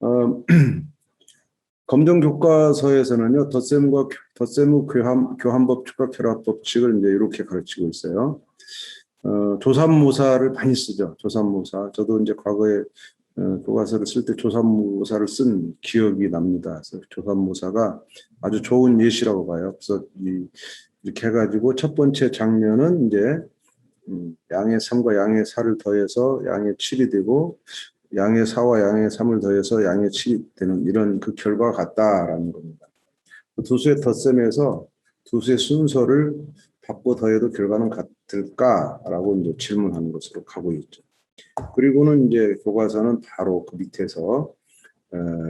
어, 검정 교과서에서는요, 덧셈의 교환법, 축과 결합 법칙을 이제 이렇게 가르치고 있어요. 조삼모사를 많이 쓰죠. 조삼모사. 저도 이제 과거에 교과서를 쓸 때 조삼모사를 쓴 기억이 납니다. 그래서 조삼모사가 아주 좋은 예시라고 봐요. 그래서 이렇게 해가지고 첫 번째 장면은 이제 양의 3과 양의 4를 더해서 양의 7이 되고 양의 4와 양의 3을 더해서 양의 7이 되는 이런 그 결과가 같다라는 겁니다. 두 수의 덧셈에서 두 수의 순서를 바꿔 더해도 결과는 같을까라고 이제 질문하는 것으로 가고 있죠. 그리고는 이제 교과서는 바로 그 밑에서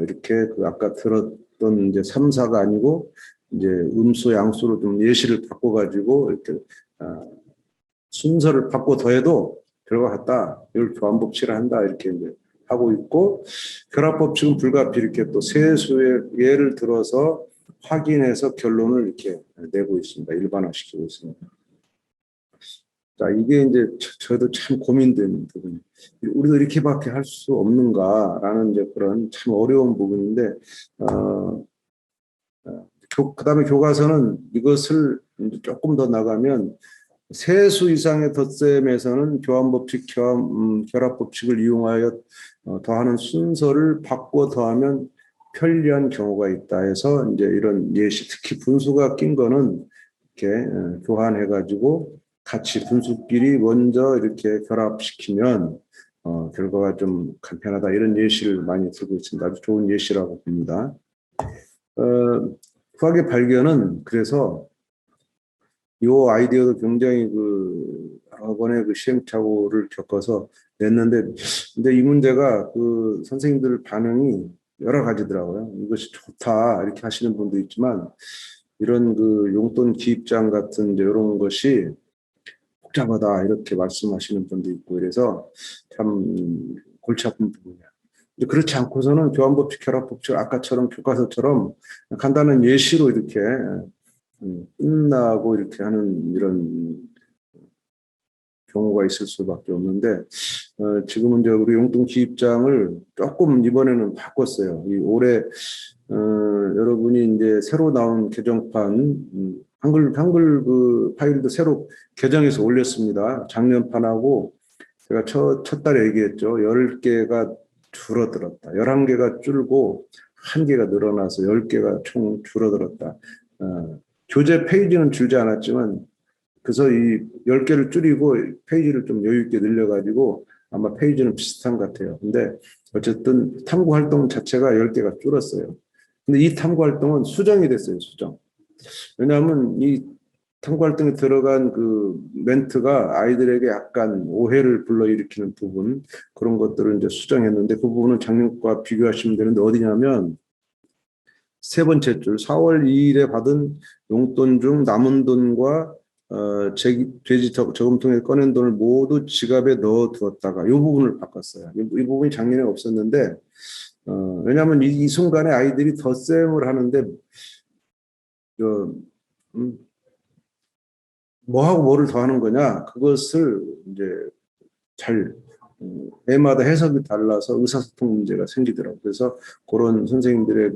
이렇게 그 아까 들었던 이제 3, 4가 아니고 이제 음수, 양수로 좀 예시를 바꿔가지고 이렇게 순서를 바꿔 더해도 결과 같다. 이걸 교환법칙을 한다. 이렇게 이제 하고 있고, 결합법칙은 불가피 이렇게 또 세수의 예를 들어서 확인해서 결론을 이렇게 내고 있습니다. 일반화시키고 있습니다. 자, 이게 이제 저도 참 고민되는 부분이에요. 우리도 이렇게밖에 할 수 없는가라는 이제 그런 참 어려운 부분인데, 그다음에 교과서는 이것을 이제 조금 더 나가면 세수 이상의 덧셈에서는 교환법칙, 결합법칙을 이용하여 더하는 순서를 바꿔 더하면 편리한 경우가 있다 해서 이제 이런 예시, 특히 분수가 낀 거는 이렇게 교환해가지고 같이 분수끼리 먼저 이렇게 결합시키면 결과가 좀 간편하다 이런 예시를 많이 들고 있습니다. 아주 좋은 예시라고 봅니다. 후학의 발견은 그래서 이 아이디어도 굉장히 여러 번의 시행착오를 겪어서 냈는데, 근데 이 문제가 선생님들 반응이 여러 가지더라고요. 이것이 좋다 이렇게 하시는 분도 있지만, 이런 용돈 기입장 같은 이제 이런 것이 복잡하다 이렇게 말씀하시는 분도 있고, 그래서 참 골치 아픈 부분이야. 그렇지 않고서는 교환법칙, 결합법칙 아까처럼 교과서처럼 간단한 예시로 이렇게 끝나고 이렇게 하는 이런 경우가 있을 수밖에 없는데, 지금은 이제 우리 용돈 기입장을 조금 이번에는 바꿨어요. 올해 여러분이 이제 새로 나온 개정판 한글 파일도 새로 개정해서 올렸습니다. 작년판하고 제가 첫 달에 얘기했죠. 10개가 줄어들었다. 11개가 줄고 1개가 늘어나서 10개가 총 줄어들었다. 교재 페이지는 줄지 않았지만 그래서 이 10개를 줄이고 페이지를 좀 여유 있게 늘려가지고 아마 페이지는 비슷한 것 같아요. 근데 어쨌든 탐구 활동 자체가 10개가 줄었어요. 근데 이 탐구 활동은 수정이 됐어요, 수정. 왜냐하면 이 탐구 활동에 들어간 멘트가 아이들에게 약간 오해를 불러일으키는 부분, 그런 것들을 이제 수정했는데 그 부분은 작년과 비교하시면 되는데 어디냐면 세 번째 줄 4월 2일에 받은 용돈 중 남은 돈과 돼지 저금통에 꺼낸 돈을 모두 지갑에 넣어 두었다가 이 부분을 바꿨어요. 이 부분이 작년에 없었는데 왜냐하면 이 순간에 아이들이 덧셈을 하는데 뭐하고 뭐를 더하는 거냐 그것을 이제 잘 애마다 해석이 달라서 의사소통 문제가 생기더라고요. 그래서 그런 선생님들의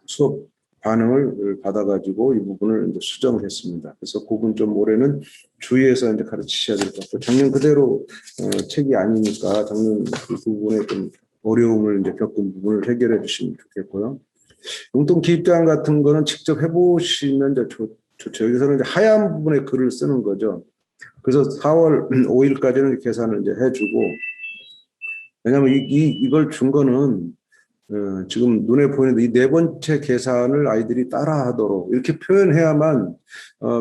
수업 반응을 받아가지고 이 부분을 이제 수정을 했습니다. 그래서 그 부분 좀 올해는 주의해서 이제 가르치셔야 될 것 같고, 작년 그대로 책이 아니니까 작년 그 부분에 좀 어려움을 이제 겪은 부분을 해결해 주시면 좋겠고요. 용돈 기입장 같은 거는 직접 해보시면 이제 좋죠. 여기서는 이제 하얀 부분에 글을 쓰는 거죠. 그래서 4월 5일까지는 계산을 이제 해주고, 왜냐하면 이걸 준 거는 지금 눈에 보이는 이 네 번째 계산을 아이들이 따라하도록 이렇게 표현해야만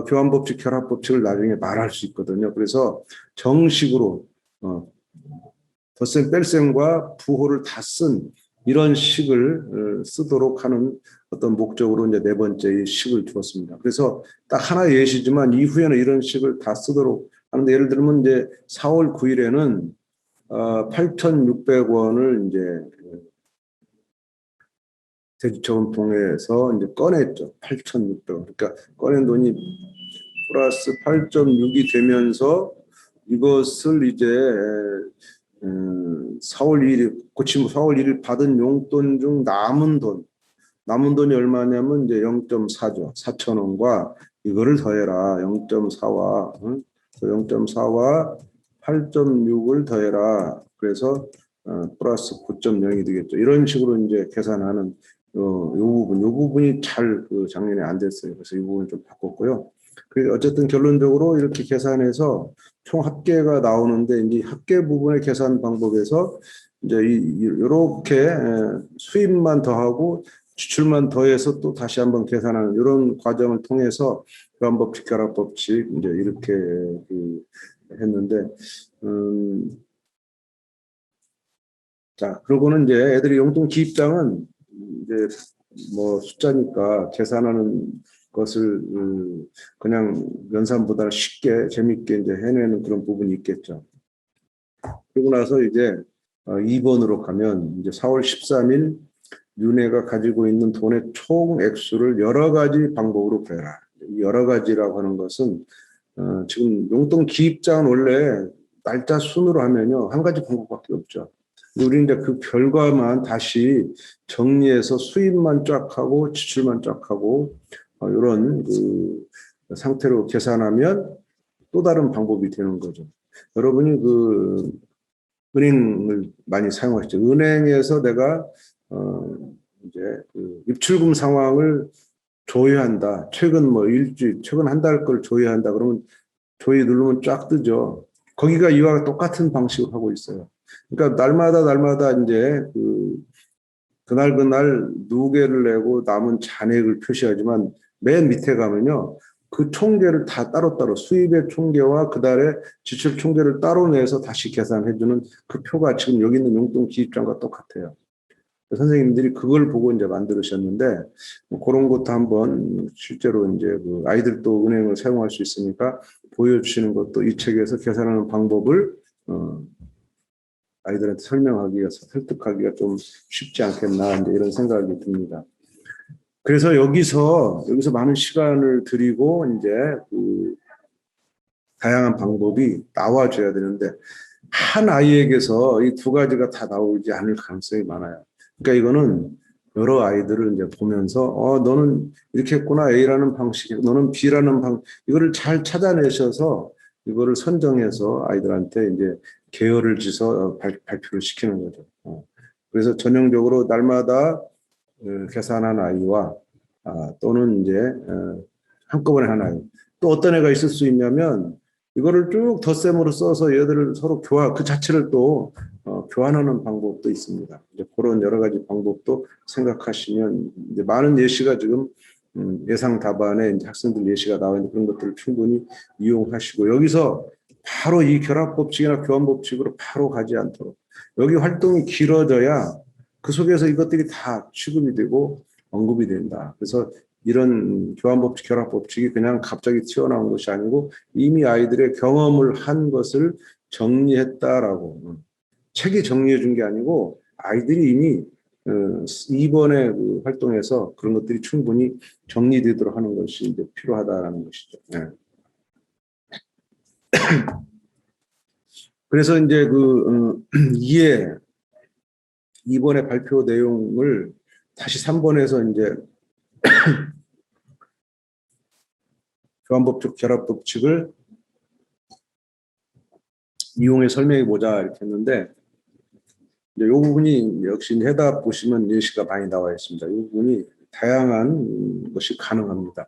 교환법칙, 결합법칙을 나중에 말할 수 있거든요. 그래서 정식으로 덧셈, 뺄셈과 부호를 다 쓴 이런 식을 쓰도록 하는 어떤 목적으로 이제 네 번째 이 식을 주었습니다. 그래서 딱 하나의 예시지만 이후에는 이런 식을 다 쓰도록 하는데, 예를 들면 이제 4월 9일에는 8,600원을 이제 돼지저금통에서 이제 꺼냈죠. 8,600원. 그러니까 꺼낸 돈이 플러스 8.6이 되면서 이것을 이제 4월 2일 고침 4월 1일 받은 용돈 중 남은 돈이 얼마냐면 이제 0.4죠. 4천 원과 이거를 더해라. 0.4와 0.4와 8.6을 더해라. 그래서 플러스 9.0이 되겠죠. 이런 식으로 이제 계산하는 요 부분이 잘 작년에 안 됐어요. 그래서 이 부분 좀 바꿨고요. 그래서 어쨌든 결론적으로 이렇게 계산해서 총 합계가 나오는데 이제 합계 부분의 계산 방법에서 이제 이렇게 수입만 더하고 지출만 더해서 또 다시 한번 계산하는 이런 과정을 통해서 교환법칙, 결합법칙 이제 이렇게 했는데 자 그러고는 이제 애들이 용돈 기입장은 이제 뭐 숫자니까 계산하는 것을 그냥 연산보다 쉽게 재밌게 이제 해내는 그런 부분이 있겠죠. 그러고 나서 이제 2번으로 가면 이제 4월 13일 윤회가 가지고 있는 돈의 총 액수를 여러 가지 방법으로 구해라. 여러 가지라고 하는 것은 지금 용돈 기입장은 원래 날짜 순으로 하면요 한 가지 방법밖에 없죠. 우리는 이제 그 결과만 다시 정리해서 수입만 쫙 하고 지출만 쫙 하고 이런 그 상태로 계산하면 또 다른 방법이 되는 거죠. 여러분이 그 은행을 많이 사용하시죠. 은행에서 내가 이제 그 입출금 상황을 조회한다. 최근 뭐 일주일, 최근 한 달 걸 조회한다. 그러면 조회 누르면 쫙 뜨죠. 거기가 이와 똑같은 방식으로 하고 있어요. 그러니까 날마다 이제 그날 누계를 내고 남은 잔액을 표시하지만 맨 밑에 가면요. 그 총계를 다 따로따로 수입의 총계와 그달의 지출 총계를 따로 내서 다시 계산해주는 그 표가 지금 여기 있는 용돈 기입장과 똑같아요. 선생님들이 그걸 보고 이제 만들으셨는데 뭐 그런 것도 한번 실제로 이제 그 아이들도 은행을 사용할 수 있으니까 보여주시는 것도 이 책에서 계산하는 방법을 아이들한테 설명하기가 설득하기가 좀 쉽지 않겠나 이제 이런 생각이 듭니다. 그래서 여기서 많은 시간을 들이고 이제 그 다양한 방법이 나와줘야 되는데 한 아이에게서 이 두 가지가 다 나오지 않을 가능성이 많아요. 그러니까 이거는 여러 아이들을 이제 보면서 너는 이렇게 했구나 A라는 방식, 너는 B라는 방식 이거를 잘 찾아내셔서 이거를 선정해서 아이들한테 이제 계열을 지서 발표를 시키는 거죠. 그래서 전형적으로 날마다 계산한 아이와 또는 이제 한꺼번에 한 아이 또 어떤 애가 있을 수 있냐면 이거를 쭉 덧셈으로 써서 얘들을 서로 그 자체를 또 교환하는 방법도 있습니다. 이제 그런 여러 가지 방법도 생각하시면 이제 많은 예시가 지금 예상 답안에 이제 학생들 예시가 나와 있는 그런 것들을 충분히 이용하시고 여기서 바로 이 결합법칙이나 교환법칙으로 바로 가지 않도록 여기 활동이 길어져야 그 속에서 이것들이 다 취급이 되고 언급이 된다. 그래서 이런 교환법칙, 결합법칙이 그냥 갑자기 튀어나온 것이 아니고 이미 아이들의 경험을 한 것을 정리했다라고 책이 정리해 준 게 아니고 아이들이 이미 이번에 그 활동에서 그런 것들이 충분히 정리되도록 하는 것이 이제 필요하다라는 것이죠. 네. 그래서 이제 이번에 발표 내용을 다시 3번에서 이제 교환법칙, 결합법칙을 이용해 설명해 보자 이렇게 했는데 이 부분이 역시 해답 보시면 예시가 많이 나와 있습니다. 이 부분이 다양한 것이 가능합니다.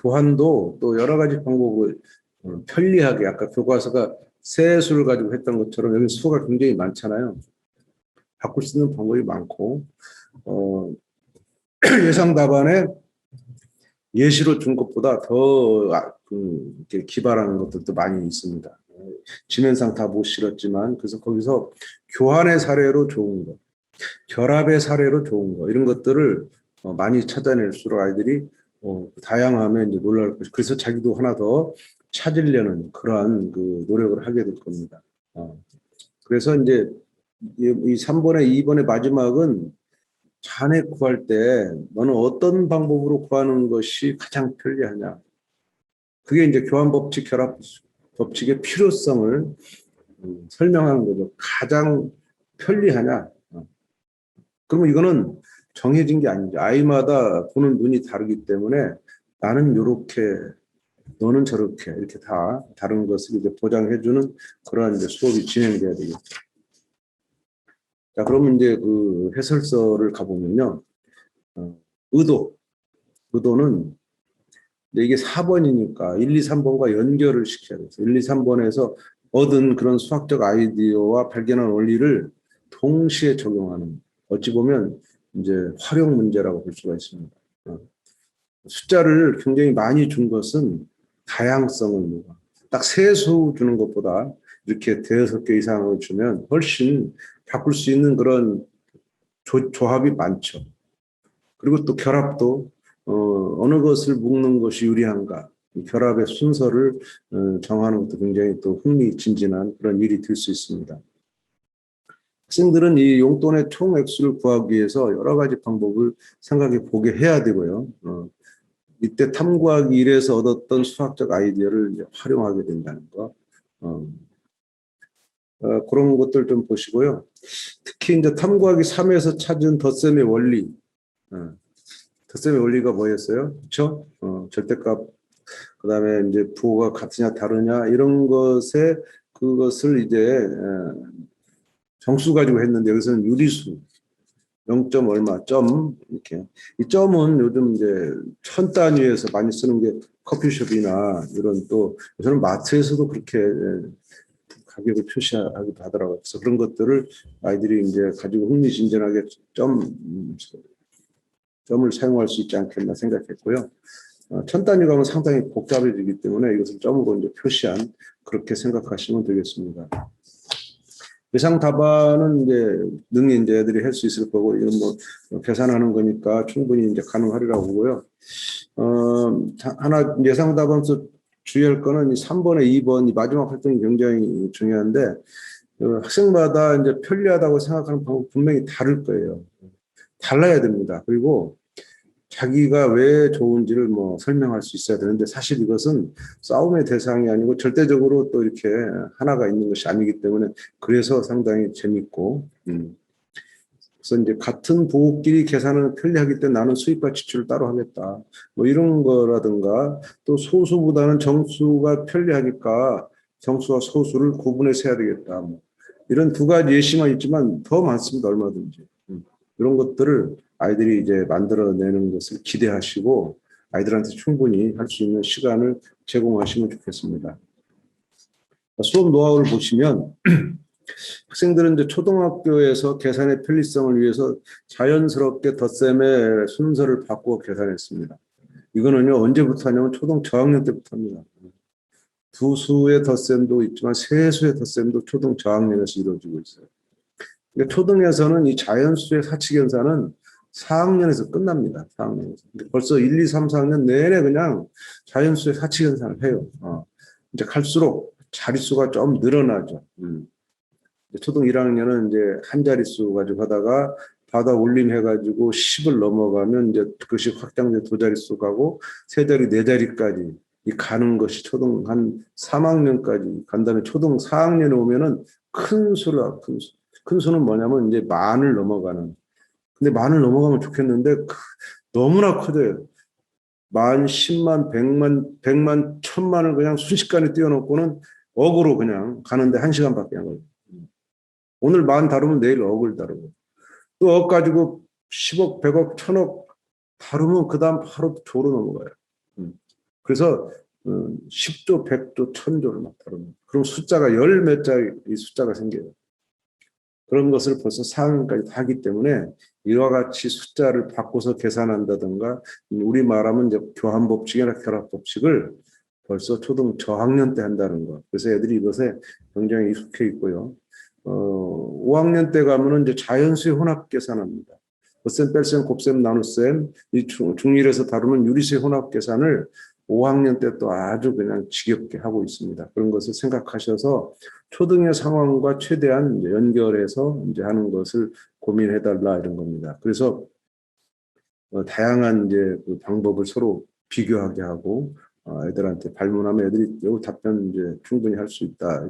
교환도 또 여러 가지 방법을 편리하게 아까 교과서가 세 수를 가지고 했던 것처럼 여기 수가 굉장히 많잖아요. 바꿀 수 있는 방법이 많고 예상 답안에 예시로 준 것보다 더 이렇게 기발한 것들도 많이 있습니다. 지면상 다 못 실었지만 그래서 거기서 교환의 사례로 좋은 거, 결합의 사례로 좋은 거 이런 것들을 많이 찾아낼수록 아이들이 다양함에 이제 놀랄 것이 그래서 자기도 하나 더 찾으려는 그러한 그 노력을 하게 될 겁니다. 그래서 이제 이 3번의 2번의 마지막은 잔액 구할 때 너는 어떤 방법으로 구하는 것이 가장 편리하냐. 그게 이제 교환법칙, 결합법칙의 필요성을 설명하는 거죠. 가장 편리하냐? 그러면 이거는 정해진 게 아니죠. 아이마다 보는 눈이 다르기 때문에 나는 요렇게, 너는 저렇게 이렇게 다 다른 것을 이제 보장해주는 그러한 이제 수업이 진행돼야 되겠죠. 자, 그러면 이제 그 해설서를 가보면요. 의도. 의도는 이게 4번이니까 1, 2, 3번과 연결을 시켜야 돼요. 1, 2, 3번에서 얻은 그런 수학적 아이디어와 발견한 원리를 동시에 적용하는, 어찌 보면 이제 활용 문제라고 볼 수가 있습니다. 숫자를 굉장히 많이 준 것은 다양성을 딱 세 수 주는 것보다 이렇게 대여섯 개 이상을 주면 훨씬 바꿀 수 있는 그런 조합이 많죠. 그리고 또 결합도 어느 것을 묶는 것이 유리한가, 결합의 순서를 정하는 것도 굉장히 또 흥미진진한 그런 일이 될 수 있습니다. 학생들은 이 용돈의 총 액수를 구하기 위해서 여러 가지 방법을 생각해 보게 해야 되고요. 이때 탐구하기 1에서 얻었던 수학적 아이디어를 이제 활용하게 된다는 거. 그런 것들 좀 보시고요. 특히 이제 탐구하기 3에서 찾은 덧셈의 원리. 덧셈의 원리가 뭐였어요? 그렇죠? 절대값, 그다음에 이제 부호가 같으냐 다르냐 이런 것에 그것을 이제 정수 가지고 했는데 여기서는 유리수 0점 얼마 점 이렇게. 이 점은 요즘 이제 천 단위에서 많이 쓰는 게 커피숍이나 이런, 또 저는 마트에서도 그렇게 가격을 표시하기도 하더라고요. 그래서 그런 것들을 아이들이 이제 가지고 흥미진진하게 점을 사용할 수 있지 않겠나 생각했고요. 천 단위가 하면 상당히 복잡해지기 때문에 이것을 점으로 이제 표시한, 그렇게 생각하시면 되겠습니다. 예상 답안은 이제 능히 이제 애들이 할 수 있을 거고, 이건 뭐 계산하는 거니까 충분히 이제 가능하리라고 보고요. 하나 예상 답안에서 주의할 거는 이 3번에 2번 이 마지막 활동이 굉장히 중요한데, 학생마다 이제 편리하다고 생각하는 방법 분명히 다를 거예요. 달라야 됩니다. 그리고 자기가 왜 좋은지를 뭐 설명할 수 있어야 되는데, 사실 이것은 싸움의 대상이 아니고 절대적으로 또 이렇게 하나가 있는 것이 아니기 때문에, 그래서 상당히 재밌고, 그래서 이제 같은 부호끼리 계산을 편리하기 때문에 나는 수입과 지출을 따로 하겠다, 뭐 이런 거라든가, 또 소수보다는 정수가 편리하니까 정수와 소수를 구분해서 해야 되겠다, 뭐 이런 두 가지 예시만 있지만 더 많습니다. 얼마든지. 이런 것들을 아이들이 이제 만들어내는 것을 기대하시고 아이들한테 충분히 할 수 있는 시간을 제공하시면 좋겠습니다. 수업 노하우를 보시면 학생들은 이제 초등학교에서 계산의 편리성을 위해서 자연스럽게 덧셈의 순서를 바꾸어 계산했습니다. 이거는요, 언제부터 하냐면 초등 저학년 때부터 합니다. 두 수의 덧셈도 있지만 세 수의 덧셈도 초등 저학년에서 이루어지고 있어요. 그러니까 초등에서는 이 자연수의 사칙연산은 4학년에서 끝납니다. 4학년에서. 벌써 1, 2, 3, 4학년 내내 그냥 자연수의 사칙연산을 해요. 이제 갈수록 자릿수가 좀 늘어나죠. 초등 1학년은 이제 한 자릿수 가지고 하다가 받아 올림해가지고 10을 넘어가면 이제 그것이 확장돼 두 자릿수 가고 세 자리, 네 자리까지 이 가는 것이 초등 한 3학년까지 간 다음에 초등 4학년에 오면은 큰 수를, 큰 수는 뭐냐면 이제 만을 넘어가는. 근데 만을 넘어가면 좋겠는데 너무나 커져요. 만, 10만, 100만, 100만, 1000만을 그냥 순식간에 띄워놓고는 억으로 그냥 가는데 1시간밖에 안 걸려요. 오늘 만 다루면 내일 억을 다루고, 또 억 가지고 10억, 100억, 1000억 다루면 그 다음 바로 조로 넘어가요. 그래서 10조, 100조, 1000조를 막 다루면, 그럼 숫자가 열 몇 자리 숫자가 생겨요. 그런 것을 벌써 4학년까지 다 하기 때문에 이와 같이 숫자를 바꿔서 계산한다든가, 우리 말하면 이제 교환법칙이나 결합법칙을 벌써 초등 저학년 때 한다는 거. 그래서 애들이 이것에 굉장히 익숙해 있고요. 5학년 때 가면은 이제 자연수의 혼합 계산합니다. 덧셈, 뺄셈, 곱셈, 나눗셈, 이 중1에서 다루는 유리수의 혼합 계산을 5학년 때 또 아주 그냥 지겹게 하고 있습니다. 그런 것을 생각하셔서 초등의 상황과 최대한 이제 연결해서 이제 하는 것을 고민해달라 이런 겁니다. 그래서 다양한 이제 그 방법을 서로 비교하게 하고 애들한테 발문하면 애들이 여기 답변 이제 충분히 할 수 있다.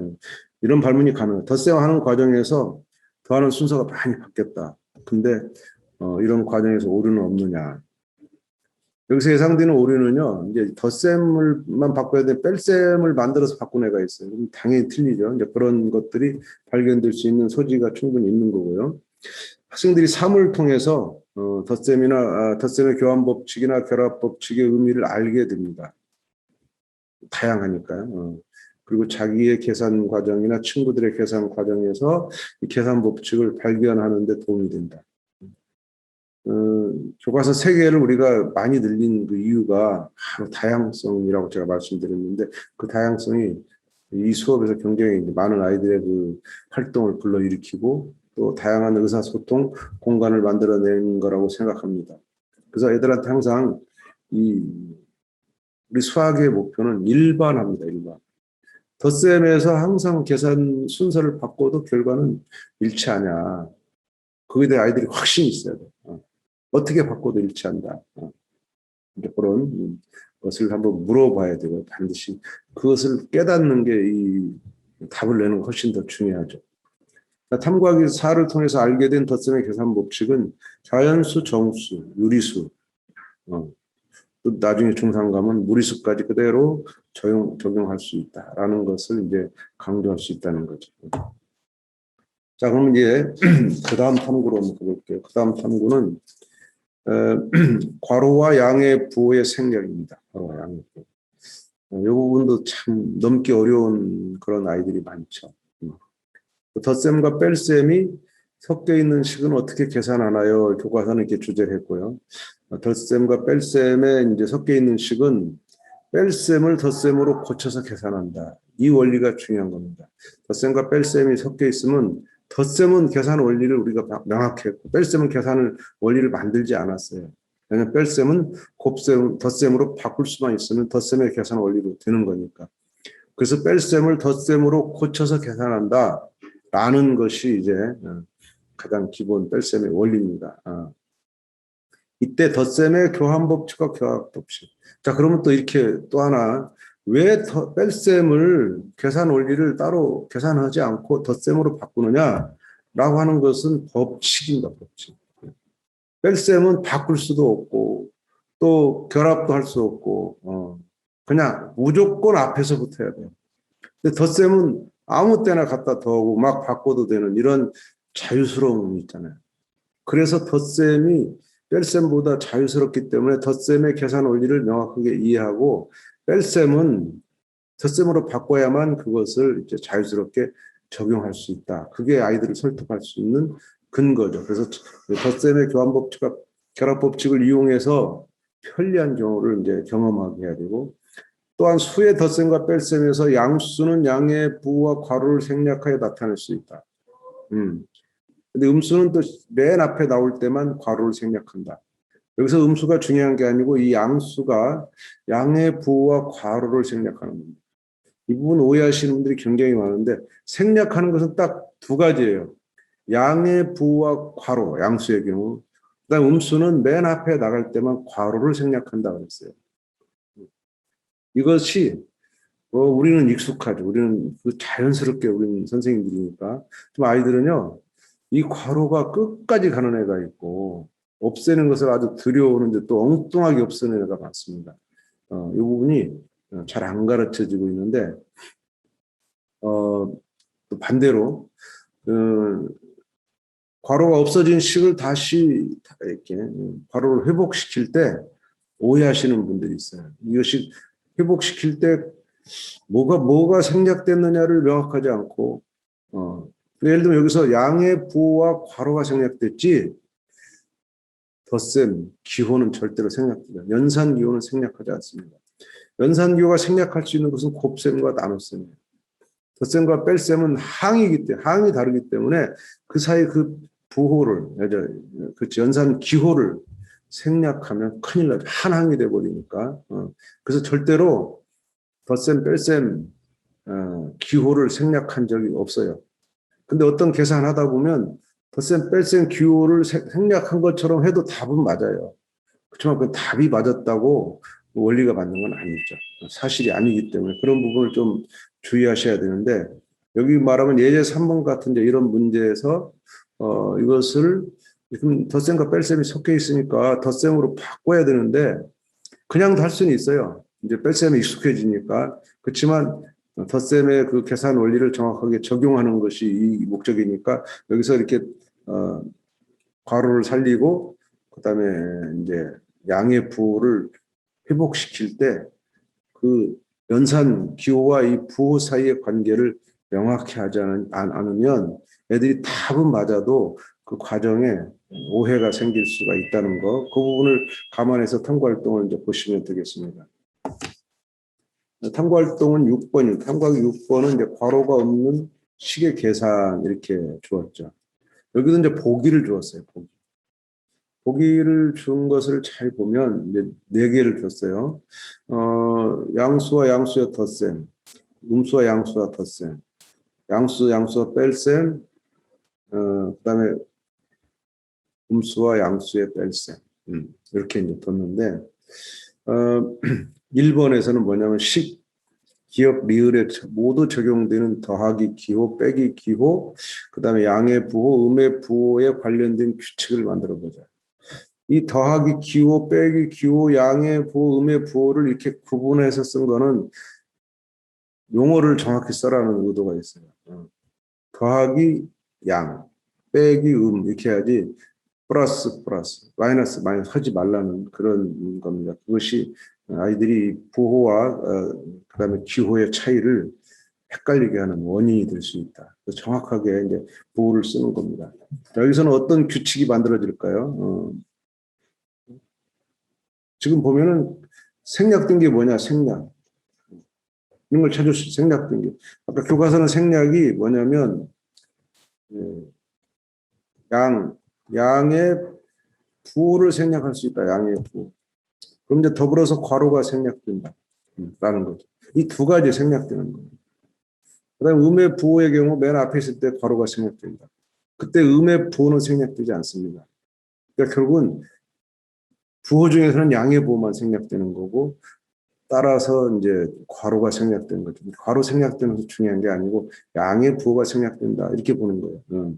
이런 발문이 가능해요. 덧셈하는 과정에서 더하는 순서가 많이 바뀌었다. 근데 이런 과정에서 오류는 없느냐. 여기서 예상되는 오류는요, 이제 덧셈을만 바꿔야 돼, 뺄셈을 만들어서 바꾼 애가 있어요. 그럼 당연히 틀리죠. 이제 그런 것들이 발견될 수 있는 소지가 충분히 있는 거고요. 학생들이 사물을 통해서 덧셈의 교환 법칙이나 결합 법칙의 의미를 알게 됩니다. 다양하니까요. 그리고 자기의 계산 과정이나 친구들의 계산 과정에서 이 계산 법칙을 발견하는 데 도움이 된다. 교과서 3개를 우리가 많이 늘린 그 이유가 바로 다양성이라고 제가 말씀드렸는데 그 다양성이 이 수업에서 굉장히 많은 아이들의 그 활동을 불러일으키고 또 다양한 의사소통 공간을 만들어내는 거라고 생각합니다. 그래서 애들한테 항상 우리 수학의 목표는 일반합니다. 일반. 덧셈에서 항상 계산 순서를 바꿔도 결과는 일치하냐. 거기에 대해 아이들이 확신이 있어야 돼요. 어떻게 바꿔도 일치한다. 그런 것을 한번 물어봐야 되고 반드시 그것을 깨닫는 게 이 답을 내는 게 훨씬 더 중요하죠. 탐구하기 4를 통해서 알게 된 덧셈의 계산 법칙은 자연수, 정수, 유리수, 또 나중에 중3 가면 무리수까지 그대로 적용할 수 있다라는 것을 이제 강조할 수 있다는 거죠. 자, 그럼 이제 그 다음 탐구로 한번 가볼게요. 그 다음 탐구는 괄호와 양의 부호의 생략입니다. 괄호와 양의 부호. 이 부분도 참 넘기 어려운 그런 아이들이 많죠. 덧셈과 뺄셈이 섞여 있는 식은 어떻게 계산하나요? 교과서는 이렇게 주제를 했고요. 덧셈과 뺄셈에 이제 섞여 있는 식은 뺄셈을 덧셈으로 고쳐서 계산한다. 이 원리가 중요한 겁니다. 덧셈과 뺄셈이 섞여 있으면 덧셈은 계산 원리를 우리가 명확히 했고 뺄셈은 계산을 원리를 만들지 않았어요. 왜냐하면 뺄셈은 덧셈으로 바꿀 수만 있으면 덧셈의 계산 원리로 되는 거니까. 그래서 뺄셈을 덧셈으로 고쳐서 계산한다. 라는 것이 이제 가장 기본 뺄셈의 원리입니다. 이때 덧셈의 교환 법칙과 결합 법칙. 자, 그러면 또 이렇게 또 하나, 왜 뺄셈을 계산 원리를 따로 계산하지 않고 덧셈으로 바꾸느냐라고 하는 것은 법칙입니다. 법칙. 뺄셈은 바꿀 수도 없고 또 결합도 할 수 없고 그냥 무조건 앞에서부터 해야 돼요. 근데 덧셈은 아무 때나 갖다 더하고 막 바꿔도 되는 이런 자유스러움이 있잖아요. 그래서 덧셈이 뺄셈보다 자유스럽기 때문에 덧셈의 계산 원리를 명확하게 이해하고 뺄셈은 덧셈으로 바꿔야만 그것을 이제 자유스럽게 적용할 수 있다. 그게 아이들을 설득할 수 있는 근거죠. 그래서 덧셈의 교환 법칙과 결합 법칙을 이용해서 편리한 경우를 이제 경험하게 해야 되고 또한 수의 덧셈과 뺄셈에서 양수는 양의 부호와 괄호를 생략하여 나타낼 수 있다. 근데 음수는 또 맨 앞에 나올 때만 괄호를 생략한다. 여기서 음수가 중요한 게 아니고 이 양수가 양의 부호와 괄호를 생략하는 겁니다. 이 부분 오해하시는 분들이 굉장히 많은데 생략하는 것은 딱 두 가지예요. 양의 부호와 괄호, 양수의 경우. 그다음 음수는 맨 앞에 나갈 때만 괄호를 생략한다 그랬어요. 이것이 우리는 익숙하죠. 우리는 자연스럽게 우리는 선생님들이니까. 좀 아이들은요. 이 괄호가 끝까지 가는 애가 있고 없애는 것을 아주 들여오는데 또 엉뚱하게 없애는 애가 많습니다. 이 부분이 잘 안 가르쳐지고 있는데 또 반대로 괄호가 없어진 식을 다시 이렇게 괄호를 회복시킬 때 오해하시는 분들이 있어요. 이것이 회복시킬 때 뭐가 생략됐느냐를 명확하지 않고 예를 들면 여기서 양의 부호와 괄호가 생략됐지 덧셈, 기호는 절대로 생략되지 않습니다. 연산기호는 생략하지 않습니다. 연산기호가 생략할 수 있는 것은 곱셈과 나눗셈이에요. 덧셈과 뺄셈은 항이 다르기 때문에 그 사이 그 부호를, 그 연산기호를 생략하면 큰일 나죠. 한 항이 돼버리니까. 그래서 절대로 덧셈, 뺄셈, 기호를 생략한 적이 없어요. 근데 어떤 계산하다 보면 덧셈, 뺄셈, 기호를 생략한 것처럼 해도 답은 맞아요. 그렇지만 그 답이 맞았다고 원리가 맞는 건 아니죠. 사실이 아니기 때문에 그런 부분을 좀 주의하셔야 되는데 여기 말하면 예제 3번 같은 이런 문제에서 이것을 지금 덧셈과 뺄셈이 섞여 있으니까 덧셈으로 바꿔야 되는데 그냥도 할 수는 있어요. 이제 뺄셈에 익숙해지니까. 그렇지만 덧셈의 그 계산 원리를 정확하게 적용하는 것이 이 목적이니까 여기서 이렇게 괄호를 살리고 그다음에 이제 양의 부호를 회복시킬 때 그 연산 기호와 이 부호 사이의 관계를 명확히 하지 않으면 애들이 답은 맞아도 그 과정에 오해가 생길 수가 있다는 거, 그 부분을 감안해서 탐구활동을 이제 보시면 되겠습니다. 탐구활동은 6번입니다. 탐구하기 6번은 이제 괄호가 없는 식의 계산 이렇게 주었죠. 여기도 이제 보기를 주었어요. 보기를 준 것을 잘 보면 이제 4개를 줬어요. 양수와 양수의 덧셈, 음수와 양수와 덧셈, 양수와 뺄셈, 그다음에 음수와 양수의 뺄셈. 이렇게 이제 뒀는데 1번에서는 뭐냐면 식, 기역, 리을에 모두 적용되는 더하기 기호, 빼기 기호, 그다음에 양의 부호, 음의 부호에 관련된 규칙을 만들어 보자. 이 더하기 기호, 빼기 기호, 양의 부호, 음의 부호를 이렇게 구분해서 쓴 거는 용어를 정확히 써라는 의도가 있어요. 더하기 양, 빼기 이렇게 해야지 플러스, 마이너스 하지 말라는 그런 겁니다. 그것이 아이들이 부호와 그다음에 기호의 차이를 헷갈리게 하는 원인이 될 수 있다. 정확하게 이제 부호를 쓰는 겁니다. 자, 여기서는 어떤 규칙이 만들어질까요? 지금 보면은 생략된 게 뭐냐, 생략. 이런 걸 찾을 수 있어요. 생략된 게. 아까 교과서는 생략이 뭐냐면, 양의 부호를 생략할 수 있다, 양의 부호. 그럼 이제 더불어서 괄호가 생략된다. 라는 거죠. 이 두 가지 생략되는 거예요. 그 다음에 음의 부호의 경우 맨 앞에 있을 때 괄호가 생략된다. 그때 음의 부호는 생략되지 않습니다. 그러니까 결국은 부호 중에서는 양의 부호만 생략되는 거고 따라서 이제 괄호가 생략되는 거죠. 괄호 생략되는 것이 중요한 게 아니고 양의 부호가 생략된다 이렇게 보는 거예요.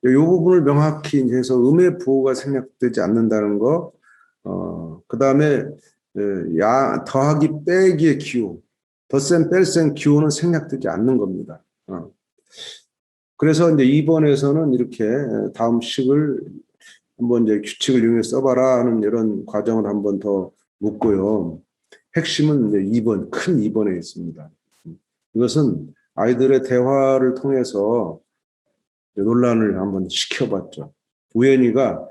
이 부분을 명확히 해서 음의 부호가 생략되지 않는다는 거, 그 다음에 더하기 빼기의 기호, 덧셈 뺄셈 기호는 생략되지 않는 겁니다. 그래서 이제 2번에서는 이렇게 다음 식을 한번 이제 규칙을 이용해 써봐라 하는 이런 과정을 한번 더 묻고요. 핵심은 이제 2번, 큰 2번에 있습니다. 이것은 아이들의 대화를 통해서 논란을 한번 시켜봤죠. 우연히가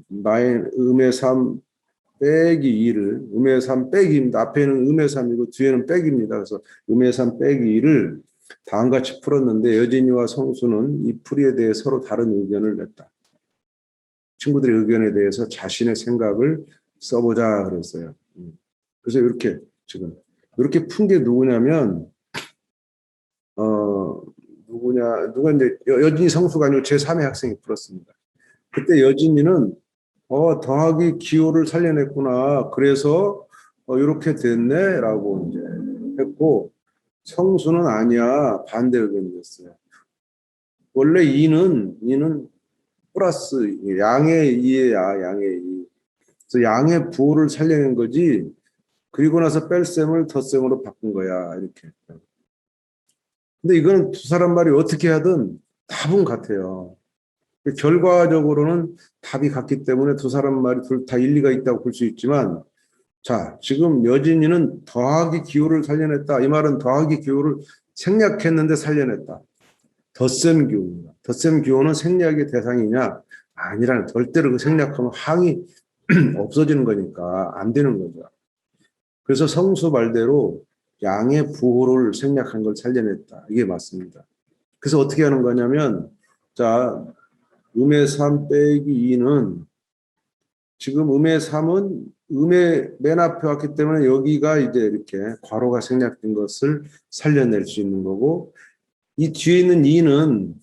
나의 음의 3 빼기 2를, 음의 3 빼기입니다. 앞에는 음의 3이고 뒤에는 빼기입니다. 그래서 음의 3 빼기 2를 다음과 같이 풀었는데 여진이와 성수는 이 풀이에 대해 서로 다른 의견을 냈다. 친구들의 의견에 대해서 자신의 생각을 써보자 그랬어요. 그래서 이렇게 지금 이렇게 푼 게 누구냐면 누가 이제 여진이 성수가 아니고 제3의 학생이 풀었습니다. 그때 여진이는 더하기 기호를 살려냈구나. 그래서 이렇게 됐네라고 이제 했고 성수는 아니야 반대 의견이었어요. 원래 2는 플러스 양의 2예요. 양의 2. 그래서 양의 부호를 살려낸 거지. 그리고 나서 뺄셈을 덧셈으로 바꾼 거야. 이렇게. 근데 이거는 두 사람 말이 어떻게 하든 답은 같아요. 결과적으로는 답이 같기 때문에 두 사람 말이 둘 다 일리가 있다고 볼 수 있지만 자, 지금 여진이는 더하기 기호를 살려냈다. 이 말은 더하기 기호를 생략했는데 살려냈다. 덧셈 기호입니다. 덧셈 기호는 생략의 대상이냐? 아니라는 절대로 그 생략하면 항이 없어지는 거니까 안 되는 거죠. 그래서 성수 말대로 양의 부호를 생략한 걸 살려냈다. 이게 맞습니다. 그래서 어떻게 하는 거냐면 자, 음의 3 빼기 2는 지금 음의 3은 음의 맨 앞에 왔기 때문에 여기가 이제 이렇게 괄호가 생략된 것을 살려낼 수 있는 거고 이 뒤에 있는 2는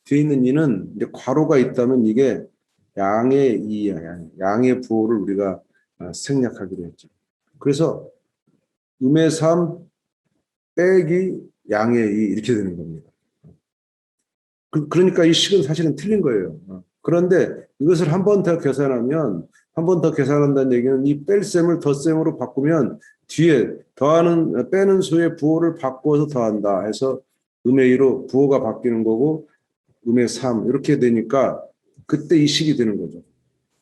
뒤에 있는 2는 이제 괄호가 있다면 이게 양의 2야. 양의 부호를 우리가 생략하기로 했죠. 그래서 음의 3 빼기 양의 2 이렇게 되는 겁니다. 그러니까 이 식은 사실은 틀린 거예요. 그런데 이것을 한 번 더 계산하면 한 번 더 계산한다는 얘기는 이 뺄셈을 덧셈으로 바꾸면 뒤에 더하는 빼는 수의 부호를 바꿔서 더한다 해서 음의 2로 부호가 바뀌는 거고 음의 3 이렇게 되니까 그때 이 식이 되는 거죠.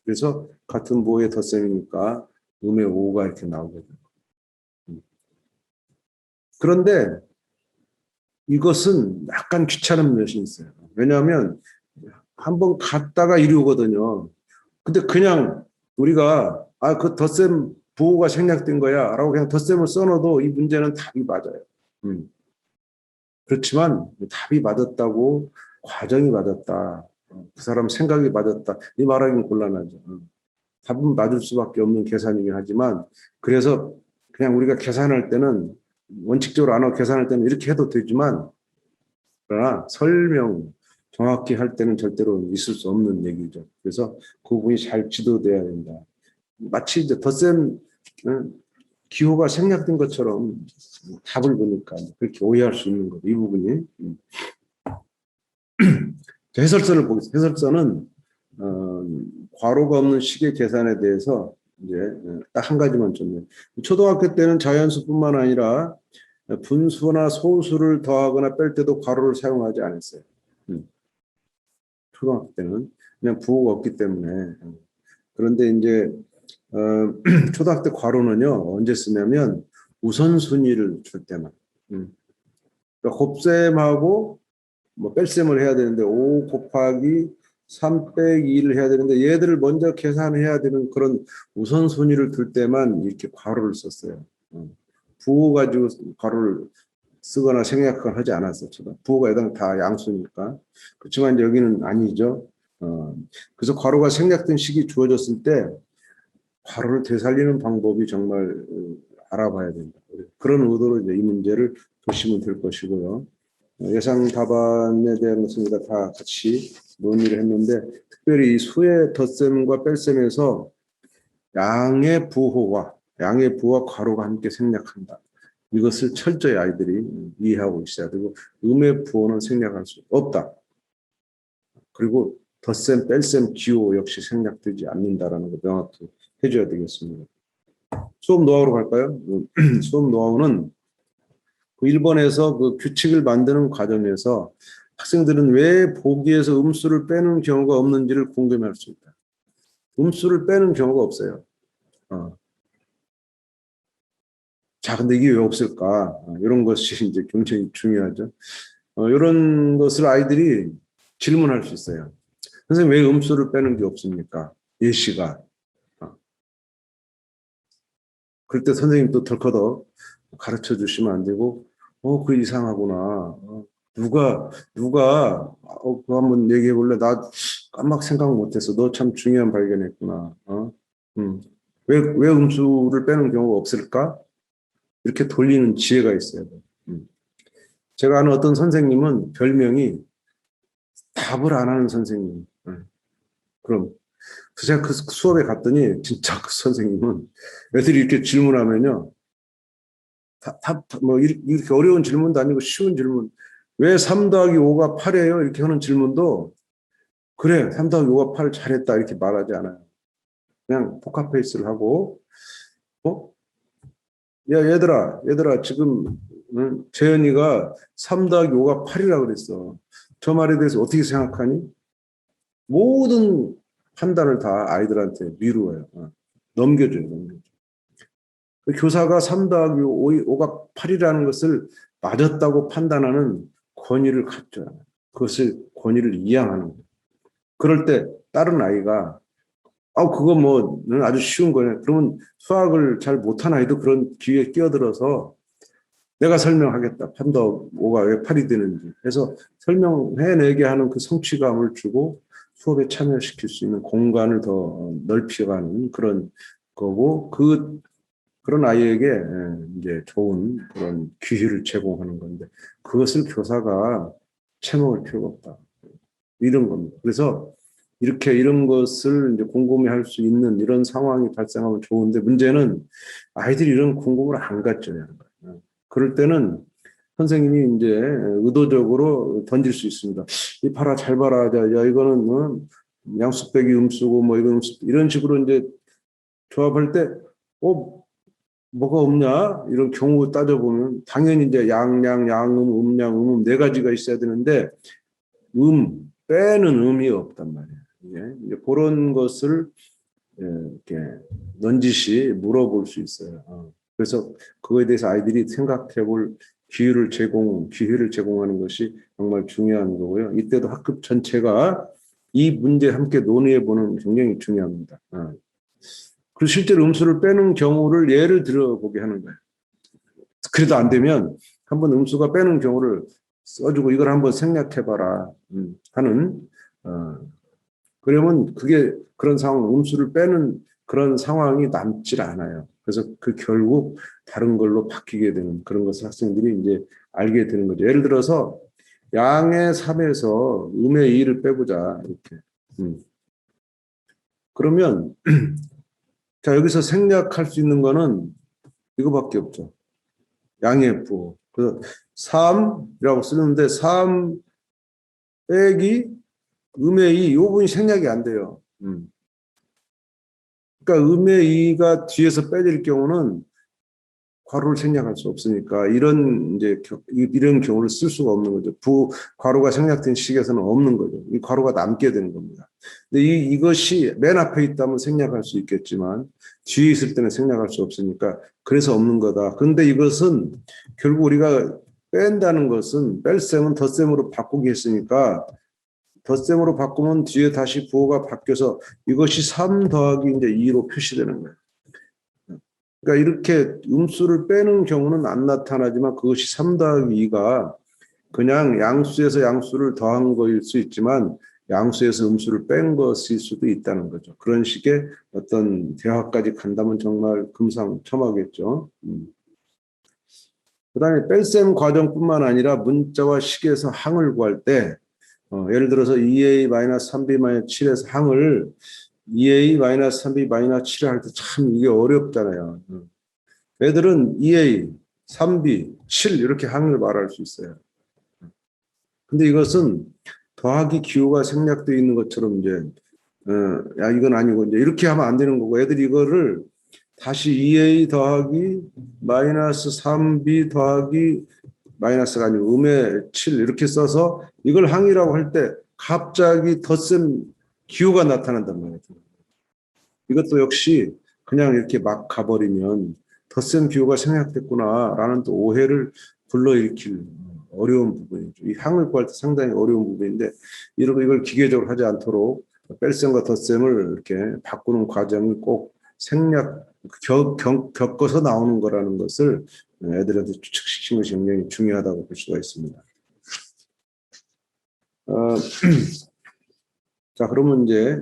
그래서 같은 부호의 덧셈이니까 음의 5가 이렇게 나오게 돼요. 그런데 이것은 약간 귀찮은 면이 있어요. 왜냐하면 한번 갔다가 이루거든요. 근데 그냥 우리가 그 덧셈 부호가 생략된 거야 라고 그냥 덧셈을 써놔도 이 문제는 답이 맞아요. 그렇지만 답이 맞았다고 과정이 맞았다. 그 사람 생각이 맞았다. 이 말하기는 곤란하죠. 답은 맞을 수밖에 없는 계산이긴 하지만 그래서 그냥 우리가 계산할 때는 원칙적으로 안 하고 계산할 때는 이렇게 해도 되지만 그러나 설명 정확히 할 때는 절대로 있을 수 없는 얘기죠. 그래서 그 부분이 잘 지도돼야 된다. 마치 이제 덧셈 기호가 생략된 것처럼 답을 보니까 그렇게 오해할 수 있는 거죠. 이 부분이. 해설서를 보겠습니다. 해설서는 괄호가 없는 식의 계산에 대해서 이제 딱 한 가지만 줬네요. 초등학교 때는 자연수뿐만 아니라 분수나 소수를 더하거나 뺄 때도 괄호를 사용하지 않았어요. 초등학교 때는 그냥 부호가 없기 때문에. 그런데 이제 초등학교 때 괄호는요 언제 쓰냐면 우선순위를 줄 때만. 그러니까 곱셈하고 뭐 뺄셈을 해야 되는데 5 곱하기 3 빼기 2를 해야 되는데 얘들을 먼저 계산해야 되는 그런 우선순위를 둘 때만 이렇게 괄호를 썼어요. 부호 가지고 괄호를 쓰거나 생략하거나 하지 않았어요. 부호가 여당 다 양수니까. 그렇지만 여기는 아니죠. 그래서 괄호가 생략된 식이 주어졌을 때 괄호를 되살리는 방법이 정말 알아봐야 된다. 그런 의도로 이제 이 문제를 보시면 될 것이고요. 예상 답안에 대한 것은 우리가 다 같이 논의를 했는데 특별히 이 수의 덧셈과 뺄셈에서 양의 부호와 괄호가 함께 생략한다. 이것을 철저히 아이들이 이해하고 있어야 되고 음의 부호는 생략할 수 없다. 그리고 덧셈, 뺄셈, 기호 역시 생략되지 않는다라는 거 명확히 해줘야 되겠습니다. 수업 노하우로 갈까요? 수업 노하우는 그 1번에서 그 규칙을 만드는 과정에서 학생들은 왜 보기에서 음수를 빼는 경우가 없는지를 궁금해할 수 있다. 음수를 빼는 경우가 없어요. 자, 근데 이게 왜 없을까? 이런 것이 이제 굉장히 중요하죠. 이런 것을 아이들이 질문할 수 있어요. 선생님, 왜 음수를 빼는 게 없습니까? 예시가. 그럴 때 선생님 또 덜커덕 가르쳐 주시면 안 되고, 그 이상하구나. 누가, 그거 한번 얘기해 볼래? 나 깜막 생각 못했어. 너 참 중요한 발견했구나. 왜 음수를 빼는 경우가 없을까? 이렇게 돌리는 지혜가 있어요. 제가 아는 어떤 선생님은 별명이 답을 안 하는 선생님. 그럼 제가 그 수업에 갔더니 진짜 그 선생님은 애들이 이렇게 질문하면요. 뭐 이렇게 어려운 질문도 아니고 쉬운 질문. 왜 3 더하기 5가 8이에요? 이렇게 하는 질문도 그래 3 더하기 5가 8 잘했다 이렇게 말하지 않아요. 그냥 포카페이스를 하고 야 얘들아 지금 재현이가 3 더하기 5가 8이라고 그랬어. 저 말에 대해서 어떻게 생각하니? 모든 판단을 다 아이들한테 미루어요. 넘겨줘요. 교사가 3 더하기 5가 8이라는 것을 맞았다고 판단하는 권위를 갖줘요. 그것을 권위를 이양하는 거예요. 그럴 때 다른 아이가 그거 뭐 아주 쉬운 거네. 그러면 수학을 잘 못한 아이도 그런 기회에 끼어들어서 내가 설명하겠다. 3 더하기 5가 왜 8이 되는지. 해서 설명해내게 하는 그 성취감을 주고 수업에 참여시킬 수 있는 공간을 더 넓혀가는 그런 거고 그런 아이에게 이제 좋은 그런 기회를 제공하는 건데 그것을 교사가 채먹을 필요가 없다. 이런 겁니다. 그래서 이렇게 이런 것을 이제 궁금해할 수 있는 이런 상황이 발생하면 좋은데 문제는 아이들이 이런 궁금을 안 갖잖아요. 그럴 때는 선생님이 이제 의도적으로 던질 수 있습니다. 이 봐라, 잘 봐라. 야, 이거는 양수 빼기 음수고 뭐 이건 음수, 이런 식으로 이제 조합할 때, 뭐가 없냐? 이런 경우 따져보면 당연히 이제 양양, 음양, 네 가지가 있어야 되는데 빼는 음이 없단 말이에요. 이제 그런 것을 이렇게 넌지시 물어볼 수 있어요. 그래서 그거에 대해서 아이들이 생각해볼 기회를 제공하는 것이 정말 중요한 거고요. 이때도 학급 전체가 이 문제 함께 논의해보는 굉장히 중요합니다. 그리고 실제로 음수를 빼는 경우를 예를 들어보게 하는 거예요. 그래도 안 되면 한번 음수가 빼는 경우를 써주고 이걸 한번 생략해봐라 하는 그러면 그게 그런 상황, 음수를 빼는 그런 상황이 남질 않아요. 그래서 그 결국 다른 걸로 바뀌게 되는 그런 것을 학생들이 이제 알게 되는 거죠. 예를 들어서 양의 3에서 음의 2를 빼보자. 이렇게. 그러면 자, 여기서 생략할 수 있는 거는 이거밖에 없죠. 양의 부호. 그래서 3이라고 쓰는데 3 빼기 음의 2, 이 부분이 생략이 안 돼요. 그러니까 음의 2가 뒤에서 빼질 경우는 괄호를 생략할 수 없으니까 이런 경우를 쓸 수가 없는 거죠. 괄호가 생략된 식에서는 없는 거죠. 이 괄호가 남게 되는 겁니다. 근데 이것이 맨 앞에 있다면 생략할 수 있겠지만 뒤에 있을 때는 생략할 수 없으니까 그래서 없는 거다. 그런데 이것은 결국 우리가 뺀다는 것은 뺄셈은 덧셈으로 바꾸기 했으니까 덧셈으로 바꾸면 뒤에 다시 부호가 바뀌어서 이것이 3 더하기 이제 2로 표시되는 거예요. 그러니까 이렇게 음수를 빼는 경우는 안 나타나지만 그것이 3 더하기 2가 그냥 양수에서 양수를 더한 거일 수 있지만 양수에서 음수를 뺀 것일 수도 있다는 거죠. 그런 식의 어떤 대화까지 간다면 정말 금상첨화겠죠. 그다음에 뺄셈 과정뿐만 아니라 문자와 식에서 항을 구할 때 예를 들어서 2a-3b-7에서 항을 2a-3b-7을 할 때 참 이게 어렵잖아요. 애들은 2a, 3b, 7 이렇게 항을 말할 수 있어요. 근데 이것은 더하기 기호가 생략되어 있는 것처럼 이제 야 이건 아니고 이제 이렇게 하면 안 되는 거고 애들이 이거를 다시 2a 더하기 마이너스 3b 더하기 마이너스가 아니고 음의 7 이렇게 써서 이걸 항이라고 할 때 갑자기 덧셈 기호가 나타난단 말이에요. 이것도 역시 그냥 이렇게 막 가버리면 덧셈 기호가 생략됐구나라는 또 오해를 불러일으킬 어려운 부분이죠. 이 항을 구할 때 상당히 어려운 부분인데 이걸 기계적으로 하지 않도록 뺄셈과 덧셈을 이렇게 바꾸는 과정이 꼭 겪어서 나오는 거라는 것을 애들한테 추측시키는 것이 굉장히 중요하다고 볼 수가 있습니다. 자, 그러면 이제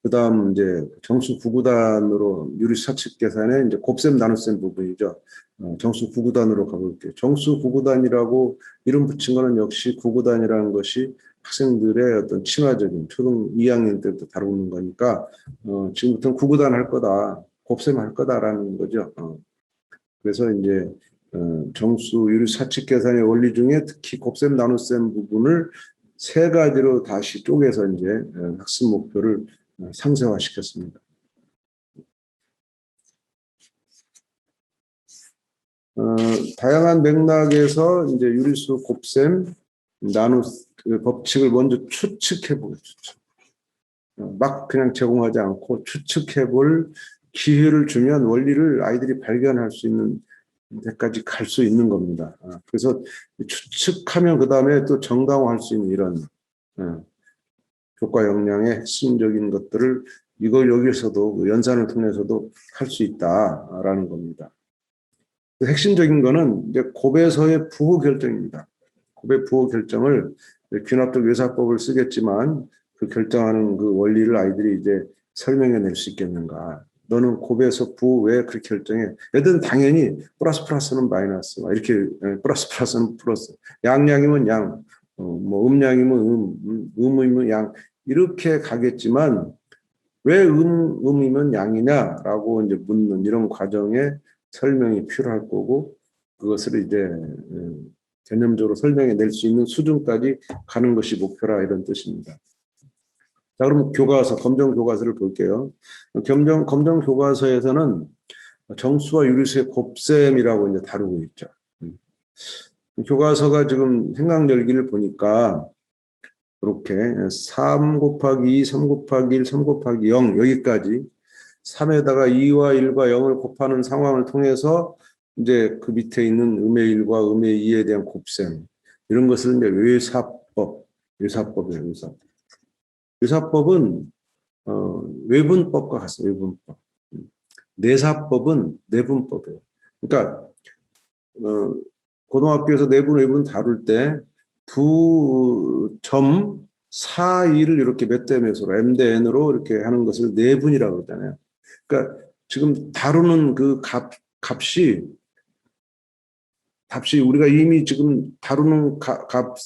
그다음 이제 정수 구구단으로 유리 사측 계산의 이제 곱셈 나눗셈 부분이죠. 정수 구구단으로 가볼게요. 정수 구구단이라고 이름 붙인 거는 역시 구구단이라는 것이 학생들의 어떤 친화적인 초등 2학년 때부터 다루는 거니까 지금부터는 구구단 할 거다, 곱셈 할 거다라는 거죠. 그래서 이제 정수 유리 사측 계산의 원리 중에 특히 곱셈 나눗셈 부분을 세 가지로 다시 쪼개서 이제 학습 목표를 상세화시켰습니다. 다양한 맥락에서 이제 유리수 곱셈 그 법칙을 먼저 추측해보고 막 그냥 제공하지 않고 추측해볼 기회를 주면 원리를 아이들이 발견할 수 있는 데까지 갈 수 있는 겁니다. 그래서 추측하면 그 다음에 또 정당화할 수 있는 이런 교과 역량의 핵심적인 것들을 이걸 여기서도 연산을 통해서도 할 수 있다라는 겁니다. 핵심적인 거는 이제 곱에서의 부호 결정입니다. 곱의 부호 결정을 귀납적 외사법을 쓰겠지만 그 결정하는 그 원리를 아이들이 이제 설명해낼 수 있겠는가. 너는 곱에서 부호 왜 그렇게 결정해? 애들은 당연히 플러스 플러스는 마이너스 이렇게 플러스 플러스는 플러스 양양이면 양 뭐 음양이면 음이면 양 이렇게 가겠지만 왜 음이면 양이냐라고 이제 묻는 이런 과정에 설명이 필요할 거고 그것을 이제 개념적으로 설명해 낼 수 있는 수준까지 가는 것이 목표라 이런 뜻입니다. 자, 그럼 교과서, 검정 교과서를 볼게요. 검정 교과서에서는 정수와 유리수의 곱셈이라고 이제 다루고 있죠. 교과서가 지금 행강절기를 보니까 이렇게 3 곱하기 2, 3 곱하기 1, 3 곱하기 0 여기까지 3에다가 2와 1과 0을 곱하는 상황을 통해서 이제 그 밑에 있는 음의 1과 음의 2에 대한 곱셈 이런 것을 이제 외사법이에요. 외사법은 외분법과 같습니다. 외분법. 내사법은 내분법이에요. 그러니까 고등학교에서 내분, 외분 다룰 때 두 점 사이를 이렇게 몇 대 몇으로 m 대 n으로 이렇게 하는 것을 내분이라고 그러잖아요. 그러니까 지금 다루는 그 값이 우리가 이미 지금 다루는 값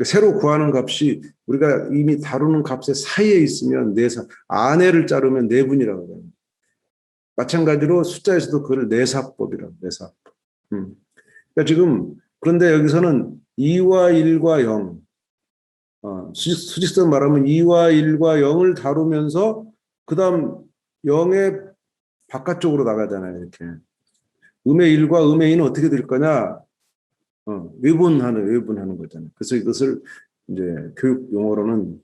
새로 구하는 값이 우리가 이미 다루는 값의 사이에 있으면 안에를 자르면 내분이라고 해요. 마찬가지로 숫자에서도 그걸 내사법이라고 내사법. 그러니까 지금 그런데 여기서는 2와 1과 0 수직선 말하면 2와 1과 0을 다루면서 그 다음 0의 바깥쪽으로 나가잖아요. 이렇게 음의 1과 음의 2는 어떻게 될 거냐? 외분하는 거잖아요. 그래서 이것을 이제 교육 용어로는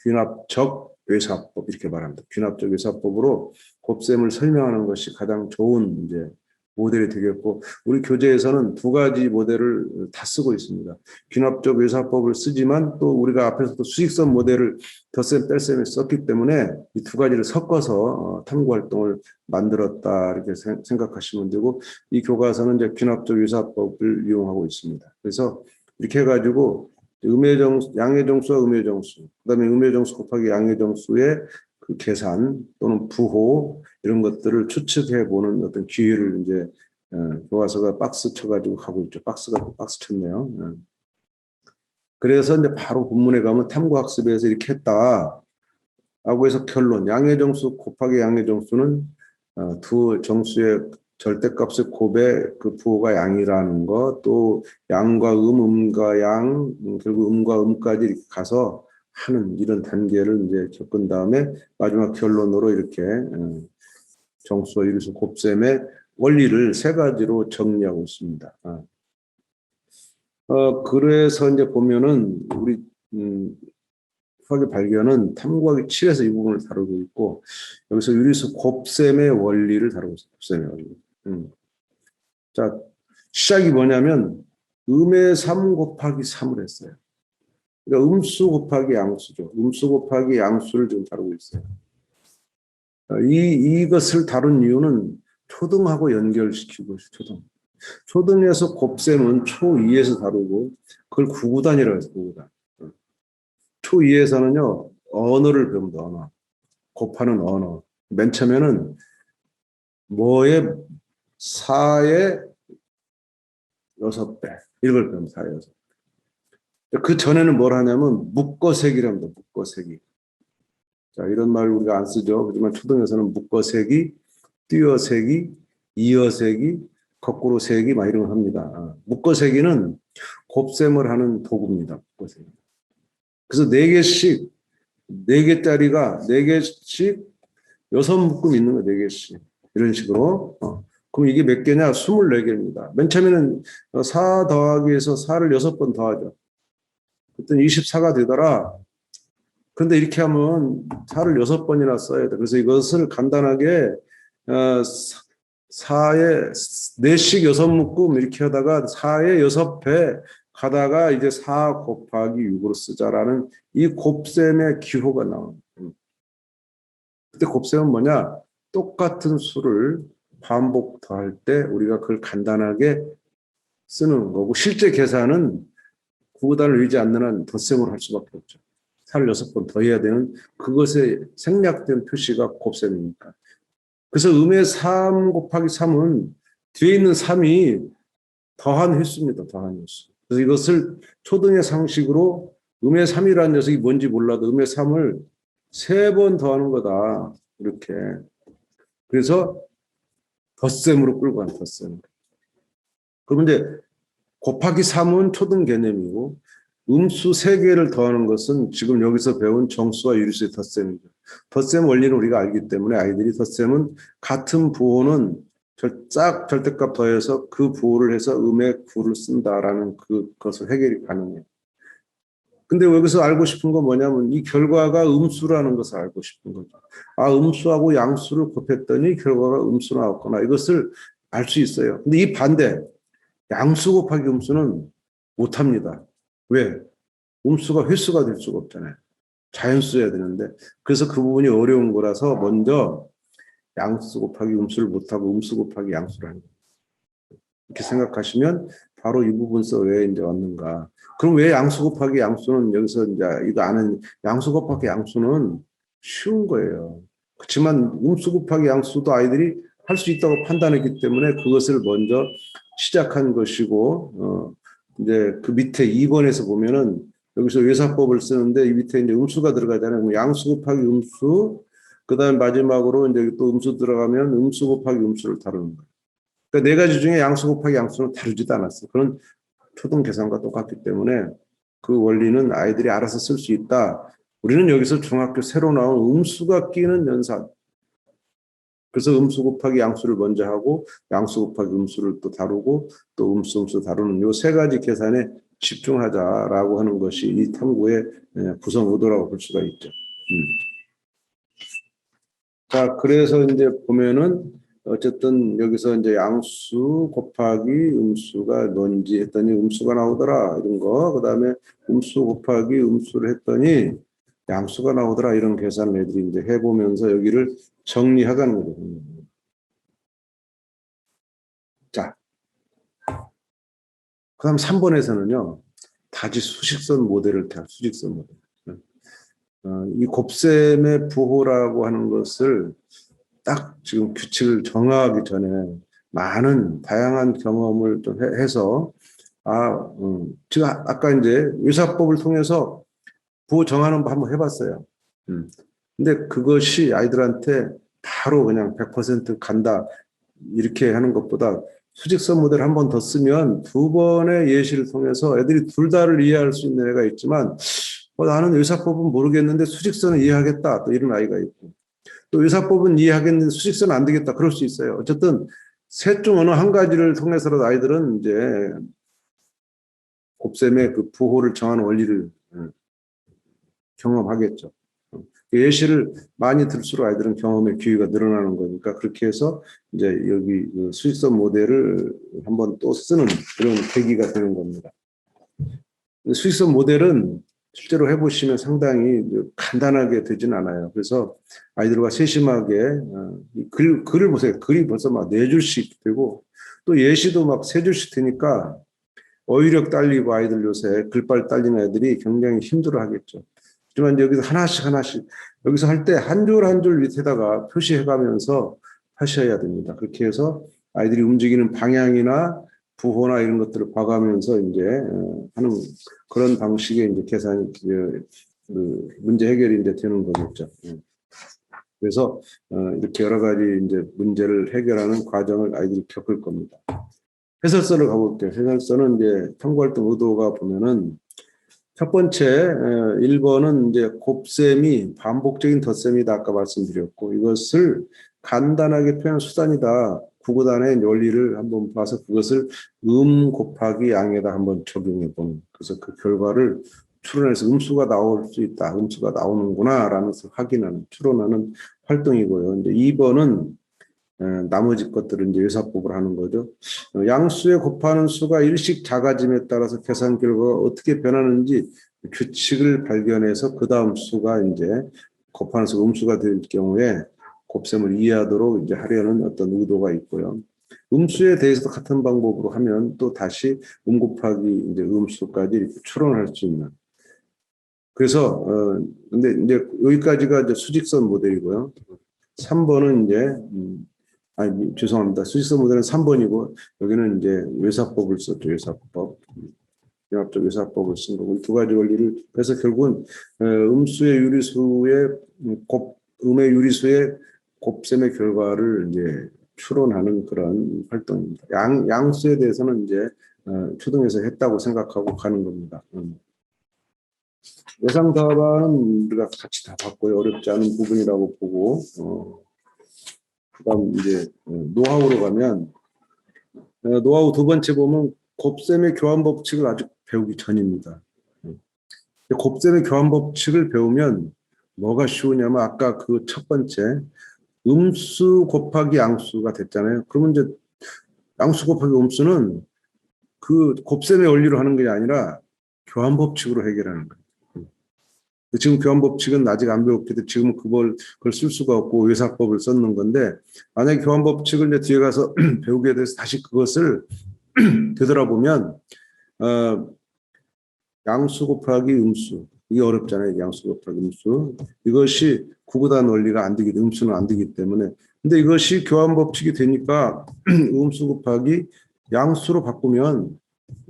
귀납적 외사법 이렇게 말합니다. 귀납적 외사법으로 곱셈을 설명하는 것이 가장 좋은 이제 모델이 되겠고 우리 교재에서는 두 가지 모델을 다 쓰고 있습니다. 귀납적 외사법을 쓰지만 또 우리가 앞에서도 수직선 모델을 덧셈 뺄셈에 썼기 때문에 이 두 가지를 섞어서 탐구 활동을 만들었다 이렇게 생각하시면 되고 이 교과서는 이제 귀납적 외사법을 이용하고 있습니다. 그래서 이렇게 해가지고 양의 정수와 음의 정수, 그다음에 음의 정수 곱하기 양의 정수의 그 계산 또는 부호 이런 것들을 추측해 보는 어떤 기회를 이제 교과서가 박스 쳐가지고 가고 있죠. 박스 쳤네요. 그래서 이제 바로 본문에 가면 탐구학습에서 이렇게 했다. 라고 해서 결론. 양의 정수 곱하기 양의 정수는 두 정수의 절대값의 곱의 그 부호가 양이라는 거, 또 양과 음과 양, 결국 음과 음까지 이렇게 가서 하는 이런 단계를 이제 겪은 다음에 마지막 결론으로 이렇게 정수와 유리수 곱셈의 원리를 세 가지로 정리하고 있습니다. 그래서 이제 보면은 우리 수학의 발견은 탐구하기 7에서 이 부분을 다루고 있고 여기서 유리수 곱셈의 원리를 다루고 있어요. 곱셈의 원리. 자, 시작이 뭐냐면 음의 3 곱하기 3을 했어요. 그러니까 음수 곱하기 양수죠. 음수 곱하기 양수를 지금 다루고 있어요. 이것을 다룬 이유는 초등하고 연결시키고 초등에서 곱셈은 초2에서 다루고 그걸 구구단이라고 해서 구구단. 초2에서는요 언어를 배웁니다. 언어. 곱하는 언어. 맨 처음에는 뭐의 4의 6배 이걸 배웁니다. 4의 6배. 그 전에는 뭘 하냐면 묶어세기랍니다. 묶어세기. 자, 이런 말 우리가 안 쓰죠. 하지만 초등에서는 묶어세기, 띄어세기, 이어세기, 거꾸로 세기 막 이런 걸 합니다. 묶어세기는 곱셈을 하는 도구입니다. 묶어세기. 그래서 4개씩 4개짜리가 4개씩 6묶음 있는 거 4개씩 이런 식으로 그럼 이게 몇 개냐? 24개입니다. 맨 처음에는 4 더하기에서 4를 6번 더하죠. 그랬더니 24가 되더라. 그런데 이렇게 하면 4를 6번이나 써야 돼. 그래서 이것을 간단하게 4에 4씩 6묶음 이렇게 하다가 4에 6배 가다가 이제 4 곱하기 6으로 쓰자라는 이 곱셈의 기호가 나옵니다. 그때 곱셈은 뭐냐? 똑같은 수를 반복 더할 때 우리가 그걸 간단하게 쓰는 거고 실제 계산은 구구단을 의지 않는 한 덧셈으로 할 수밖에 없죠. 4를 6번 더해야 되는 그것에 생략된 표시가 곱셈이니까. 그래서 음의 3 곱하기 3은 뒤에 있는 3이 더한 횟수입니다. 더한 횟수. 그래서 이것을 초등의 상식으로 음의 3이라는 녀석이 뭔지 몰라도 음의 3을 3번 더하는 거다. 이렇게. 그래서 덧셈으로 끌고 간 덧셈. 그러면 이제 곱하기 3은 초등 개념이고 음수 3개를 더하는 것은 지금 여기서 배운 정수와 유리수의 덧셈이죠. 덧셈 원리는 우리가 알기 때문에 아이들이 덧셈은 같은 부호는 짝 절대값 더해서 그 부호를 해서 음의 구를 쓴다라는 그것을 해결이 가능해요. 근데 여기서 알고 싶은 건 뭐냐면 이 결과가 음수라는 것을 알고 싶은 거죠. 아, 음수하고 양수를 곱했더니 결과가 음수 나왔구나. 이것을 알 수 있어요. 근데 이 반대, 양수 곱하기 음수는 못합니다. 왜? 음수가 횟수가 될 수가 없잖아요. 자연수여야 되는데. 그래서 그 부분이 어려운 거라서 먼저 양수 곱하기 음수를 못하고 음수 곱하기 양수를 하는 거예요. 이렇게 생각하시면 바로 이 부분서 왜 이제 왔는가. 그럼 왜 양수 곱하기 양수는 여기서 이제 이거 아는 양수 곱하기 양수는 쉬운 거예요. 그렇지만 음수 곱하기 양수도 아이들이 할 수 있다고 판단했기 때문에 그것을 먼저 시작한 것이고, 이제 그 밑에 2번에서 보면은 여기서 외사법을 쓰는데 이 밑에 이제 음수가 들어가잖아요. 양수 곱하기 음수, 그 다음에 마지막으로 이제 또 음수 들어가면 음수 곱하기 음수를 다루는 거예요. 그러니까 네 가지 중에 양수 곱하기 양수는 다루지도 않았어요. 그런 초등 계산과 똑같기 때문에 그 원리는 아이들이 알아서 쓸 수 있다. 우리는 여기서 중학교 새로 나온 음수가 끼는 연산. 그래서 음수 곱하기 양수를 먼저 하고 양수 곱하기 음수를 또 다루고 또 음수 다루는 요 세 가지 계산에 집중하자라고 하는 것이 이 탐구의 구성 의도라고 볼 수가 있죠. 자, 그래서 이제 보면은 어쨌든 여기서 이제 양수 곱하기 음수가 뭔지 했더니 음수가 나오더라 이런 거. 그다음에 음수 곱하기 음수를 했더니 양수가 나오더라 이런 계산을 애들이 이제 해보면서 여기를 정리하가는 거거든요. 자, 그다음 3번에서는요 다시 수직선 모델을 수직선 모델. 이 곱셈의 부호라고 하는 것을 딱 지금 규칙을 정하기 전에 많은 다양한 경험을 좀 해서 지금 아까 이제 의사법을 통해서 부호 정하는 거 한번 해봤어요. 근데 그것이 아이들한테 바로 그냥 100% 간다 이렇게 하는 것보다 수직선 모델 한 번 더 쓰면 두 번의 예시를 통해서 애들이 둘 다를 이해할 수 있는 애가 있지만 나는 의사법은 모르겠는데 수직선은 이해하겠다 또 이런 아이가 있고 또 의사법은 이해하겠는데 수직선은 안 되겠다 그럴 수 있어요. 어쨌든 셋 중 어느 한 가지를 통해서라도 아이들은 이제 곱셈의 그 부호를 정하는 원리를 경험하겠죠. 예시를 많이 들수록 아이들은 경험의 기회가 늘어나는 거니까 그렇게 해서 이제 여기 그 수직선 모델을 한번 또 쓰는 그런 계기가 되는 겁니다. 수직선 모델은 실제로 해보시면 상당히 간단하게 되진 않아요. 그래서 아이들과 세심하게 글을 보세요. 글이 벌써 막 4줄씩 되고 또 예시도 막 3줄씩 되니까 어휘력 딸리고 아이들 요새 글빨 딸리는 애들이 굉장히 힘들어 하겠죠. 하지만 여기서 하나씩 여기서 할 때 한 줄 한 줄 밑에다가 표시해가면서 하셔야 됩니다. 그렇게 해서 아이들이 움직이는 방향이나 부호나 이런 것들을 봐가면서 이제 하는 그런 방식의 이제 계산 문제 해결이 이제 되는 거겠죠. 그래서 이렇게 여러 가지 이제 문제를 해결하는 과정을 아이들이 겪을 겁니다. 해설서를 가볼게요. 해설서는 이제 탐구활동 의도가 보면은 첫 번째 1번은 이제 곱셈이 반복적인 덧셈이다 아까 말씀드렸고 이것을 간단하게 표현한 수단이다. 구구단의 원리를 한번 봐서 그것을 곱하기 양에다 한번 적용해 보는 그래서 그 결과를 추론해서 음수가 나올 수 있다. 음수가 나오는구나 라는 것을 확인하는 추론하는 활동이고요. 이제 2번은 나머지 것들은 이제 외사법을 하는 거죠. 양수에 곱하는 수가 일씩 작아짐에 따라서 계산 결과가 어떻게 변하는지 규칙을 발견해서 그 다음 수가 이제 곱하는 수가 음수가 될 경우에 곱셈을 이해하도록 이제 하려는 어떤 의도가 있고요. 음수에 대해서도 같은 방법으로 하면 또 다시 곱하기 이제 음수까지 이렇게 추론할 수 있는. 그래서 근데 이제 여기까지가 이제 수직선 모델이고요. 3번은 이제 죄송합니다. 수직선 모델은 3번이고 여기는 이제 외사법을 썼죠. 외사법. 병합적 요사법을 쓴 거고, 이 두 가지 원리를 그래서 결국은 음수의 유리수의 음의 유리수의 곱셈의 결과를 이제 추론하는 그런 활동입니다. 양수에 대해서는 이제 초등에서 했다고 생각하고 가는 겁니다. 예상 답안은 우리가 같이 다 봤고요. 어렵지 않은 부분이라고 보고, 그다음 이제 노하우로 가면 노하우 두 번째 보면 곱셈의 교환 법칙을 아직 배우기 전입니다. 곱셈의 교환 법칙을 배우면 뭐가 쉬우냐면 아까 그 첫 번째 음수 곱하기 양수가 됐잖아요. 그러면 이제 양수 곱하기 음수는 그 곱셈의 원리로 하는 게 아니라 교환 법칙으로 해결하는 거예요. 지금 교환 법칙은 아직 안 배웠기 때문에 지금은 그걸 쓸 수가 없고 외사법을 썼는 건데, 만약에 교환 법칙을 이제 뒤에 가서 배우게 돼서 다시 그것을 되돌아보면 양수 곱하기 음수, 이게 어렵잖아요. 양수 곱하기 음수, 이것이 구구단 원리가 안 되기, 음수는 안 되기 때문에. 근데 이것이 교환 법칙이 되니까 음수 곱하기 양수로 바꾸면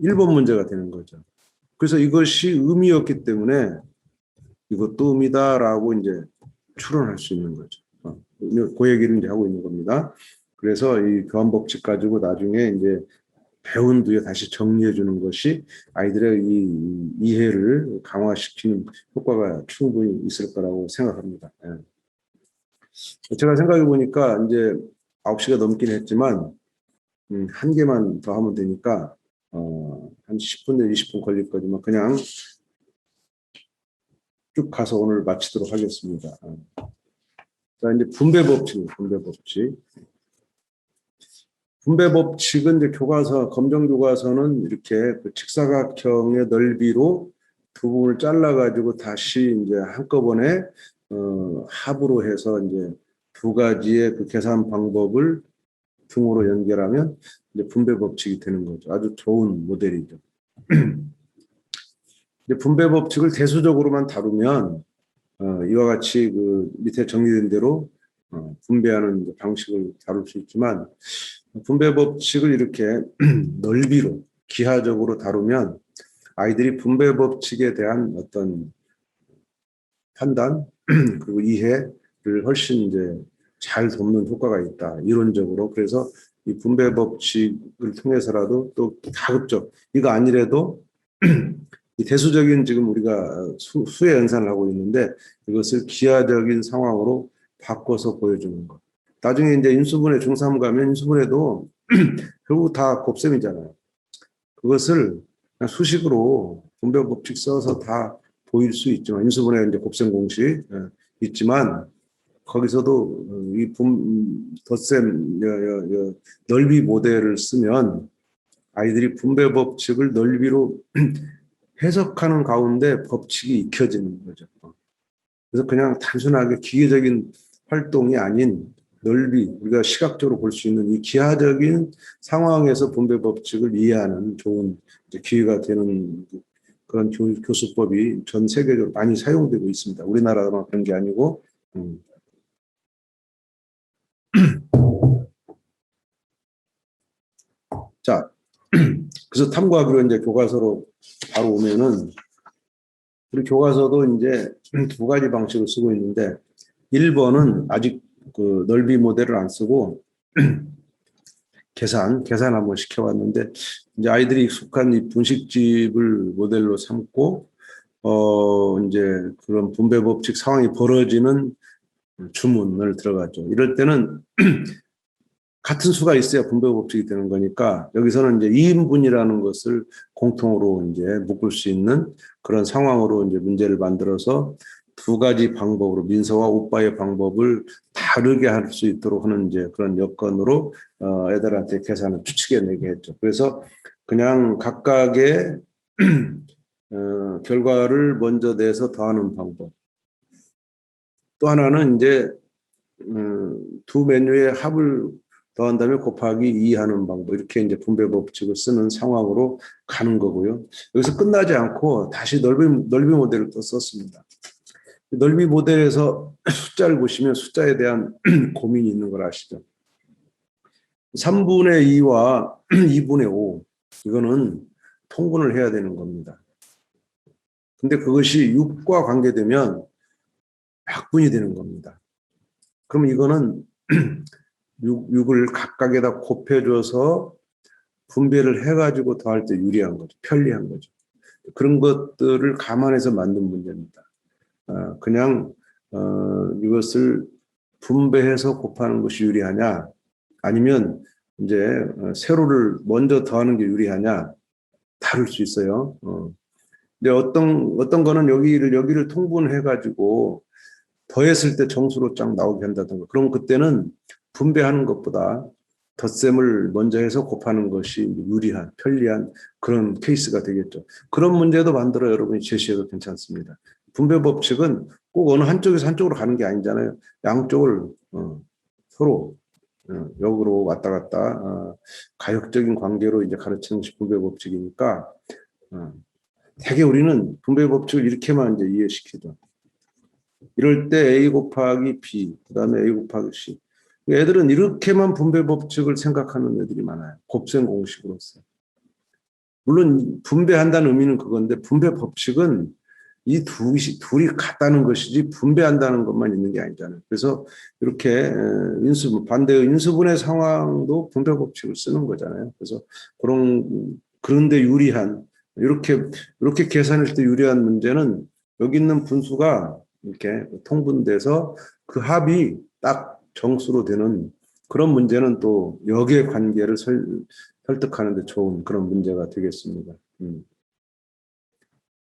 1번 문제가 되는 거죠. 그래서 이것이 의미였기 때문에 이것도 의미다라고 이제 추론할 수 있는 거죠. 그 얘기를 이제 하고 있는 겁니다. 그래서 이 교환 법칙 가지고 나중에 이제 배운 뒤에 다시 정리해 주는 것이 아이들의 이 이해를 강화시키는 효과가 충분히 있을 거라고 생각합니다. 제가 생각해 보니까 이제 9시가 넘긴 했지만 한 개만 더 하면 되니까 한 10분 내 20분 걸릴 거지만 그냥 쭉 가서 오늘 마치도록 하겠습니다. 자, 이제 분배 법칙. 분배 법칙은 이제 교과서, 검정 교과서는 이렇게 그 직사각형의 넓이로 두 부분을 잘라가지고 다시 이제 한꺼번에 합으로 해서 이제 두 가지의 그 계산 방법을 등호로 연결하면 이제 분배 법칙이 되는 거죠. 아주 좋은 모델이죠. 이제 분배 법칙을 대수적으로만 다루면 이와 같이 그 밑에 정리된 대로 분배하는 방식을 다룰 수 있지만, 분배 법칙을 이렇게 넓이로 기하적으로 다루면 아이들이 분배 법칙에 대한 어떤 판단 그리고 이해를 훨씬 이제 잘 돕는 효과가 있다, 이론적으로. 그래서 이 분배 법칙을 통해서라도 또 가급적 이거 아니래도 이 대수적인 지금 우리가 수의 연산을 하고 있는데 이것을 기하적인 상황으로 바꿔서 보여주는 것. 나중에 이제 인수분해 중3 가면 인수분해도 결국 다 곱셈이잖아요. 그것을 그냥 수식으로 분배 법칙 써서 다 보일 수 있지만, 인수분해 이제 곱셈 공식 있지만 거기서도 이 덧셈 넓이 모델을 쓰면 아이들이 분배 법칙을 넓이로 해석하는 가운데 법칙이 익혀지는 거죠. 그래서 그냥 단순하게 기계적인 활동이 아닌 넓이, 우리가 시각적으로 볼 수 있는 이 기하적인 상황에서 분배 법칙을 이해하는 좋은 기회가 되는 그런 교수법이 전 세계적으로 많이 사용되고 있습니다. 우리나라만 그런 게 아니고. 자, 그래서 탐구하기로 이제 교과서로 바로 오면은, 우리 교과서도 이제 두 가지 방식을 쓰고 있는데, 1번은 아직 그 넓이 모델을 안 쓰고 계산 한번 시켜봤는데, 이제 아이들이 익숙한 이 분식집을 모델로 삼고 이제 그런 분배 법칙 상황이 벌어지는 주문을 들어갔죠. 이럴 때는 같은 수가 있어야 분배 법칙이 되는 거니까 여기서는 이제 2인분이라는 것을 공통으로 이제 묶을 수 있는 그런 상황으로 이제 문제를 만들어서 두 가지 방법으로 민서와 오빠의 방법을 다르게 할 수 있도록 하는 이제 그런 여건으로 애들한테 계산을 추측해내게 했죠. 그래서 그냥 각각의 결과를 먼저 내서 더하는 방법. 또 하나는 이제 두 메뉴의 합을 더한 다음에 곱하기 2 하는 방법, 이렇게 이제 분배 법칙을 쓰는 상황으로 가는 거고요. 여기서 끝나지 않고 다시 넓이 모델을 또 썼습니다. 넓이 모델에서 숫자를 보시면 숫자에 대한 고민이 있는 걸 아시죠? 3분의 2와 2분의 5, 이거는 통분을 해야 되는 겁니다. 근데 그것이 6과 관계되면 약분이 되는 겁니다. 그럼 이거는 6을 각각에다 곱해줘서 분배를 해가지고 더할 때 유리한 거죠. 편리한 거죠. 그런 것들을 감안해서 만든 문제입니다. 그냥 이것을 분배해서 곱하는 것이 유리하냐, 아니면 이제 세로를 먼저 더하는 게 유리하냐, 다를 수 있어요. 근데 어떤 거는 여기를 통분해가지고 더했을 때 정수로 쫙 나오게 한다든가, 그럼 그때는 분배하는 것보다 덧셈을 먼저 해서 곱하는 것이 유리한, 편리한 그런 케이스가 되겠죠. 그런 문제도 만들어 여러분이 제시해도 괜찮습니다. 분배 법칙은 꼭 어느 한쪽에서 한쪽으로 가는 게 아니잖아요. 양쪽을 서로 역으로 왔다 갔다 가역적인 관계로 이제 가르치는 것이 분배 법칙이니까 대개 우리는 분배 법칙을 이렇게만 이제 이해시키죠. 이럴 때 A 곱하기 B, 그 다음에 A 곱하기 C. 애들은 이렇게만 분배 법칙을 생각하는 애들이 많아요. 곱셈 공식으로서. 물론 분배한다는 의미는 그건데, 분배 법칙은 이 둘이 같다는 것이지 분배한다는 것만 있는 게 아니잖아요. 그래서 이렇게 반대의 인수분해 상황도 분배 법칙을 쓰는 거잖아요. 그래서 그런데 유리한, 이렇게 계산할 때 유리한 문제는 여기 있는 분수가 이렇게 통분돼서 그 합이 딱 정수로 되는 그런 문제는 또 역의 관계를 설득하는 데 좋은 그런 문제가 되겠습니다.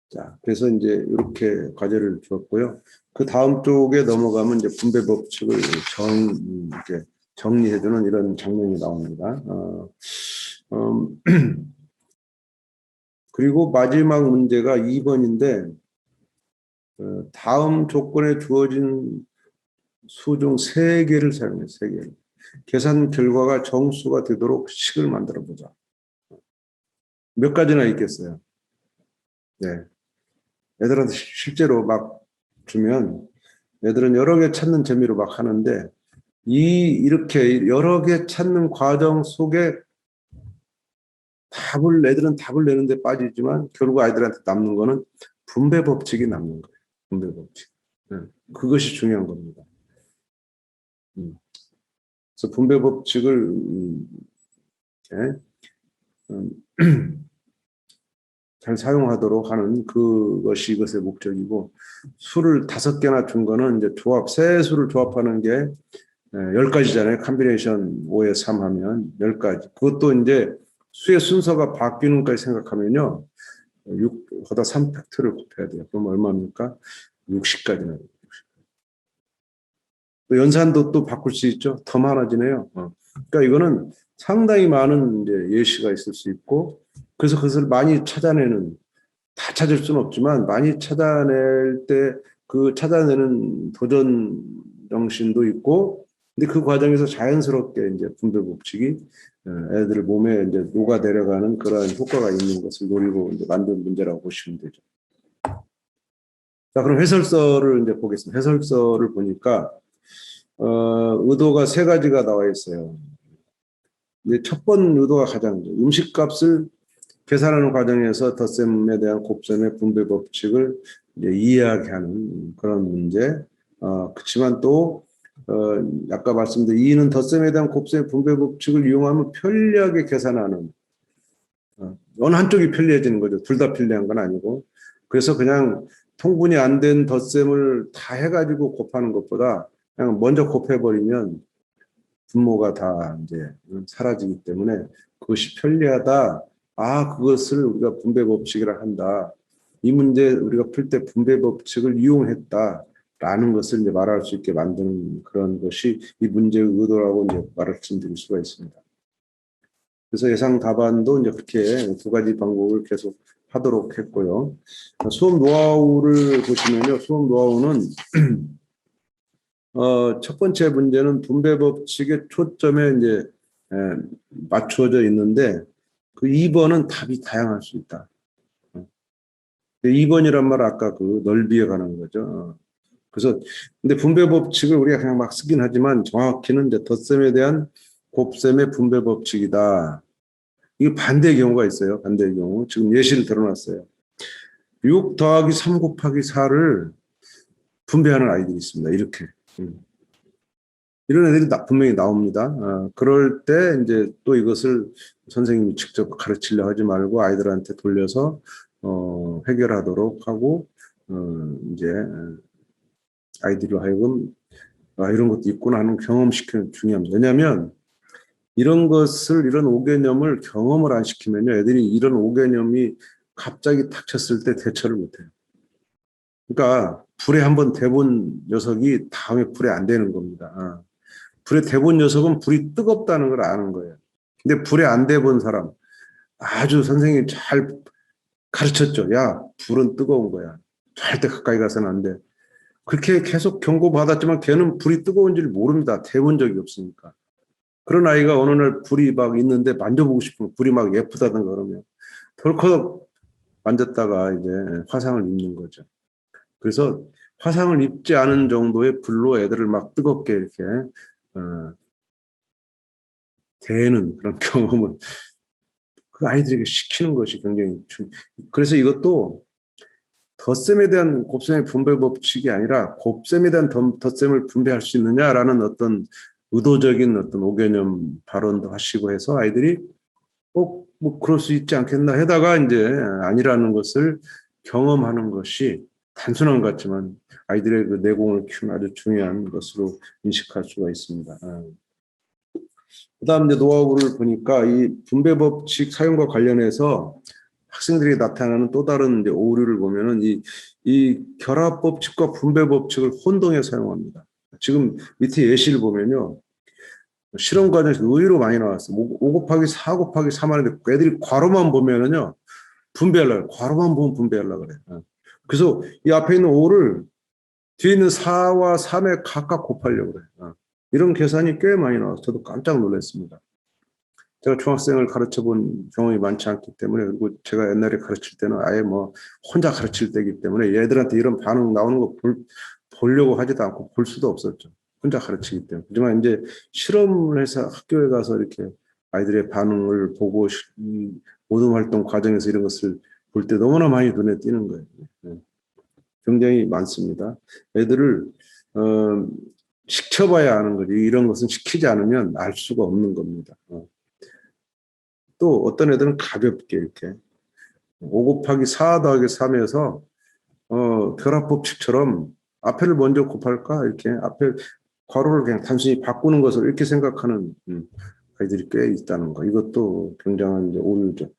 자, 그래서 이제 이렇게 과제를 주었고요. 그 다음 쪽에 넘어가면 이제 분배 법칙을 이렇게 정리해주는 이런 장면이 나옵니다. 그리고 마지막 문제가 2번인데, 다음 조건에 주어진 수 중 3개를 사용해, 3개. 계산 결과가 정수가 되도록 식을 만들어 보자. 몇 가지나 있겠어요. 네. 애들한테 실제로 막 주면 애들은 여러 개 찾는 재미로 막 하는데, 이렇게 여러 개 찾는 과정 속에 애들은 답을 내는데 빠지지만 결국 아이들한테 남는 거는 분배 법칙이 남는 거예요. 분배 법칙. 네. 그것이 중요한 겁니다. 그래서 분배 법칙을 잘 사용하도록 하는 그것이 이것의 목적이고, 수를 5개나 준 거는 이제 세 수를 조합하는 게 10가지잖아요. 컴비네이션 5에 3 하면 10가지. 그것도 이제 수의 순서가 바뀌는 것까지 생각하면요, 6보다 3 팩트를 곱해야 돼요. 그럼 얼마입니까? 60까지나. 또 연산도 또 바꿀 수 있죠. 더 많아지네요. 그러니까 이거는 상당히 많은 이제 예시가 있을 수 있고, 그래서 그것을 많이 다 찾을 수는 없지만 많이 찾아낼 때 그 찾아내는 도전 정신도 있고, 근데 그 과정에서 자연스럽게 이제 분배 법칙이 애들 몸에 이제 녹아 내려가는 그런 효과가 있는 것을 노리고 이제 만든 문제라고 보시면 되죠. 자, 그럼 해설서를 이제 보겠습니다. 해설서를 보니까 의도가 3가지가 나와 있어요. 근데 첫 번째 의도가 가장 음식값을 계산하는 과정에서 덧셈에 대한 곱셈의 분배 법칙을 이제 이해하게 하는 그런 문제. 그렇지만 또 아까 말씀드린 2는 덧셈에 대한 곱셈의 분배 법칙을 이용하면 편리하게 계산하는, 어느 한쪽이 편리해지는 거죠. 둘 다 편리한 건 아니고. 그래서 그냥 통분이 안 된 덧셈을 다 해가지고 곱하는 것보다 그냥 먼저 곱해버리면 분모가 다 이제 사라지기 때문에 그것이 편리하다. 그것을 우리가 분배 법칙이라 한다. 이 문제 우리가 풀 때 분배 법칙을 이용했다라는 것을 이제 말할 수 있게 만드는 그런 것이 이 문제의 의도라고 이제 말씀드릴 수가 있습니다. 그래서 예상 답안도 이제 그렇게 2가지 방법을 계속 하도록 했고요. 수업 노하우를 보시면요. 수업 노하우는 첫 번째 문제는 분배 법칙의 초점에 이제 맞추어져 있는데, 그 2번은 답이 다양할 수 있다. 2번이란 말은 아까 그 넓이에 관한 거죠. 그래서 근데 분배 법칙을 우리가 그냥 막 쓰긴 하지만 정확히는 이제 덧셈에 대한 곱셈의 분배 법칙이다. 이게 반대의 경우가 있어요. 반대의 경우. 지금 예시를 들어놨어요. 6 더하기 3 곱하기 4를 분배하는 아이들이 있습니다. 이렇게. 이런 애들이 분명히 나옵니다. 그럴 때 이제 또 이것을 선생님이 직접 가르치려 하지 말고 아이들한테 돌려서 해결하도록 하고 이제 아이들로 하여금 이런 것도 있구나 하는 경험시키는 게 중요합니다. 왜냐하면 이런 5개념을 경험을 안 시키면요, 애들이 이런 5개념이 갑자기 닥쳤을 때 대처를 못해요. 그러니까 불에 한번 대본 녀석이 다음에 불에 안 되는 겁니다. 불에 대본 녀석은 불이 뜨겁다는 걸 아는 거예요. 근데 불에 안 대본 사람, 아주 선생님이 잘 가르쳤죠. 야, 불은 뜨거운 거야. 절대 가까이 가서는 안 돼. 그렇게 계속 경고받았지만 걔는 불이 뜨거운지를 모릅니다. 대본 적이 없으니까. 그런 아이가 어느 날 불이 막 있는데 만져보고 싶으면 불이 막 예쁘다든가 그러면 덜컥 만졌다가 이제 화상을 입는 거죠. 그래서 화상을 입지 않은 정도의 불로 애들을 막 뜨겁게 이렇게 대는 그런 경험을 그 아이들에게 시키는 것이 굉장히 그래서 이것도 덧셈에 대한 곱셈의 분배 법칙이 아니라 곱셈에 대한 덧셈을 분배할 수 있느냐라는 어떤 의도적인 어떤 5개념 발언도 하시고 해서 아이들이 꼭 뭐 그럴 수 있지 않겠나 해다가 이제 아니라는 것을 경험하는 것이 단순한 것 같지만 아이들의 그 내공을 키우는 아주 중요한 것으로 인식할 수가 있습니다. 그다음 이제 노하우를 보니까 이 분배 법칙 사용과 관련해서 학생들이 나타나는 또 다른 이제 오류를 보면은 이 결합 법칙과 분배 법칙을 혼동해 사용합니다. 지금 밑에 예시를 보면요. 실험 과정에서 의외로 많이 나왔어요. 5 곱하기 4 곱하기 3 하는데 애들이 괄호만 보면은요. 분배하려고 괄호만 보면 분배하려고 그래요. 그래서 이 앞에 있는 5를 뒤에 있는 4와 3에 각각 곱하려고 그래요. 이런 계산이 꽤 많이 나와서 저도 깜짝 놀랐습니다. 제가 중학생을 가르쳐 본 경험이 많지 않기 때문에 그리고 제가 옛날에 가르칠 때는 아예 뭐 혼자 가르칠 때이기 때문에 얘들한테 이런 반응 나오는 거 보려고 하지도 않고 볼 수도 없었죠. 혼자 가르치기 때문에. 하지만 이제 실험을 해서 학교에 가서 이렇게 아이들의 반응을 보고 모든 활동 과정에서 이런 것을 볼 때 너무나 많이 눈에 띄는 거예요. 굉장히 많습니다. 애들을 시켜봐야 아는 거지. 이런 것은 시키지 않으면 알 수가 없는 겁니다. 또 어떤 애들은 가볍게 이렇게 5 곱하기 4 더하기 3에서 결합법칙처럼 앞에를 먼저 곱할까 이렇게 앞에 괄호를 그냥 단순히 바꾸는 것을 이렇게 생각하는 아이들이 꽤 있다는 거. 이것도 굉장한 이제 오류죠.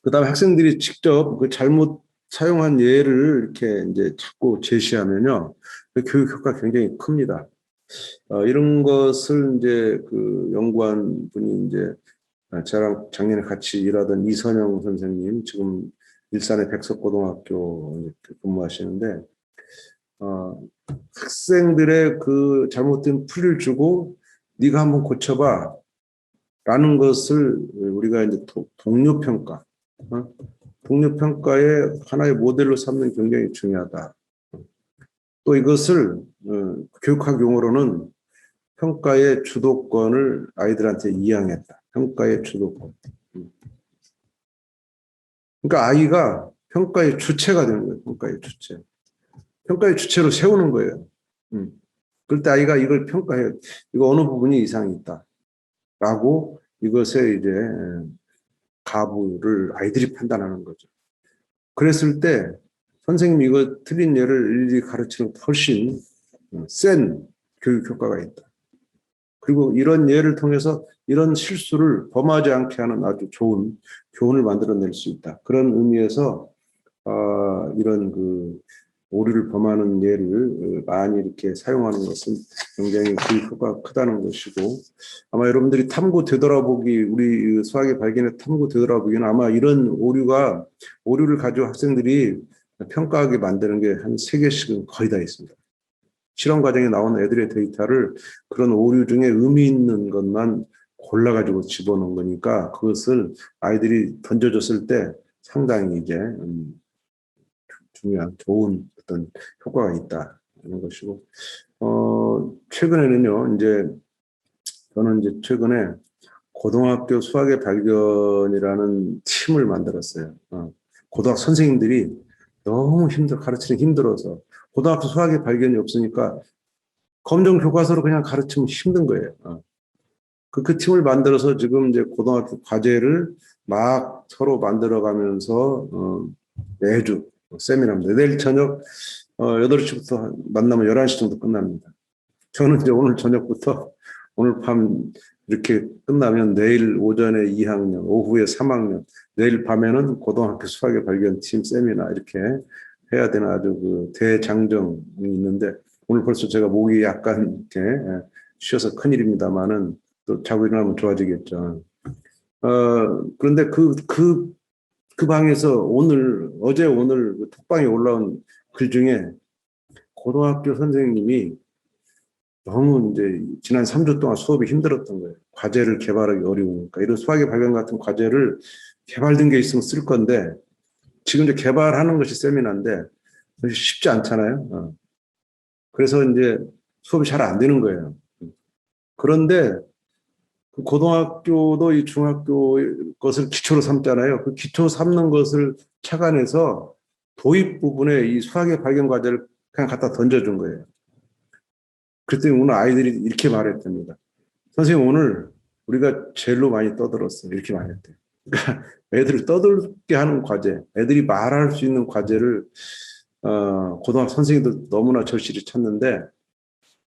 그다음에 학생들이 직접 그 잘못 사용한 예를 이렇게 이제 자꾸 제시하면요, 그 교육 효과 굉장히 큽니다. 이런 것을 이제 그 연구한 분이 이제 저랑 작년에 같이 일하던 이선영 선생님, 지금 일산의 백석고등학교 근무하시는데, 학생들의 그 잘못된 풀이를 주고 네가 한번 고쳐봐 라는 것을 우리가 이제 동료평가, 동료평가의 하나의 모델로 삼는 게 굉장히 중요하다. 또 이것을 교육학 용어로는 평가의 주도권을 아이들한테 이양했다. 평가의 주도권. 그러니까 아이가 평가의 주체가 되는 거예요. 평가의 주체. 평가의 주체로 세우는 거예요. 그럴 때 아이가 이걸 평가해요. 이거 어느 부분이 이상이 있다. 라고 이것에 이제 가부를 아이들이 판단하는 거죠. 그랬을 때 선생님이 이거 틀린 예를 일일이 가르치는 훨씬 센 교육 효과가 있다. 그리고 이런 예를 통해서 이런 실수를 범하지 않게 하는 아주 좋은 교훈을 만들어낼 수 있다. 그런 의미에서 이런 그 오류를 범하는 예를 많이 이렇게 사용하는 것은 굉장히 교육 효과가 크다는 것이고, 아마 여러분들이 탐구 되돌아보기, 우리 수학의 발견의 탐구 되돌아보기는 아마 이런 오류를 가지고 학생들이 평가하게 만드는 게 한 3개씩은 거의 다 있습니다. 실험 과정에 나온 애들의 데이터를 그런 오류 중에 의미 있는 것만 골라가지고 집어넣은 거니까 그것을 아이들이 던져줬을 때 상당히 이제 중요한 좋은 어떤 효과가 있다는 것이고, 최근에는요, 이제 저는 이제 최근에 고등학교 수학의 발견이라는 팀을 만들었어요. 고등학교 선생님들이 너무 가르치는 힘들어서 고등학교 수학의 발견이 없으니까 검정 교과서로 그냥 가르치면 힘든 거예요. 그 팀을 만들어서 지금 이제 고등학교 과제를 막 서로 만들어가면서 매주 세미나입니다. 내일 저녁 8시부터 만나면 11시 정도 끝납니다. 저는 이제 오늘 저녁부터 오늘 밤 이렇게 끝나면 내일 오전에 2학년, 오후에 3학년, 내일 밤에는 고등학교 수학의 발견팀 세미나 이렇게 해야 되는 아주 그 대장정이 있는데 오늘 벌써 제가 목이 약간 이렇게 쉬어서 큰일입니다만은 또 자고 일어나면 좋아지겠죠. 그런데 그 방에서 어제 오늘 그 톡방에 올라온 글 중에 고등학교 선생님이 너무 이제 지난 3주 동안 수업이 힘들었던 거예요. 과제를 개발하기 어려우니까. 이런 수학의 발견 같은 과제를 개발된 게 있으면 쓸 건데 지금 이제 개발하는 것이 세미나인데 쉽지 않잖아요. 그래서 이제 수업이 잘 안 되는 거예요. 그런데 그 고등학교도 이 중학교 것을 기초로 삼잖아요. 그 기초 삼는 것을 착안해서 도입 부분에 이 수학의 발견 과제를 그냥 갖다 던져준 거예요. 그랬더니 오늘 아이들이 이렇게 말했답니다. 선생님 오늘 우리가 제일로 많이 떠들었어요. 이렇게 말했대요. 그러니까 애들을 떠들게 하는 과제, 애들이 말할 수 있는 과제를 고등학교 선생님들 너무나 절실히 찾는데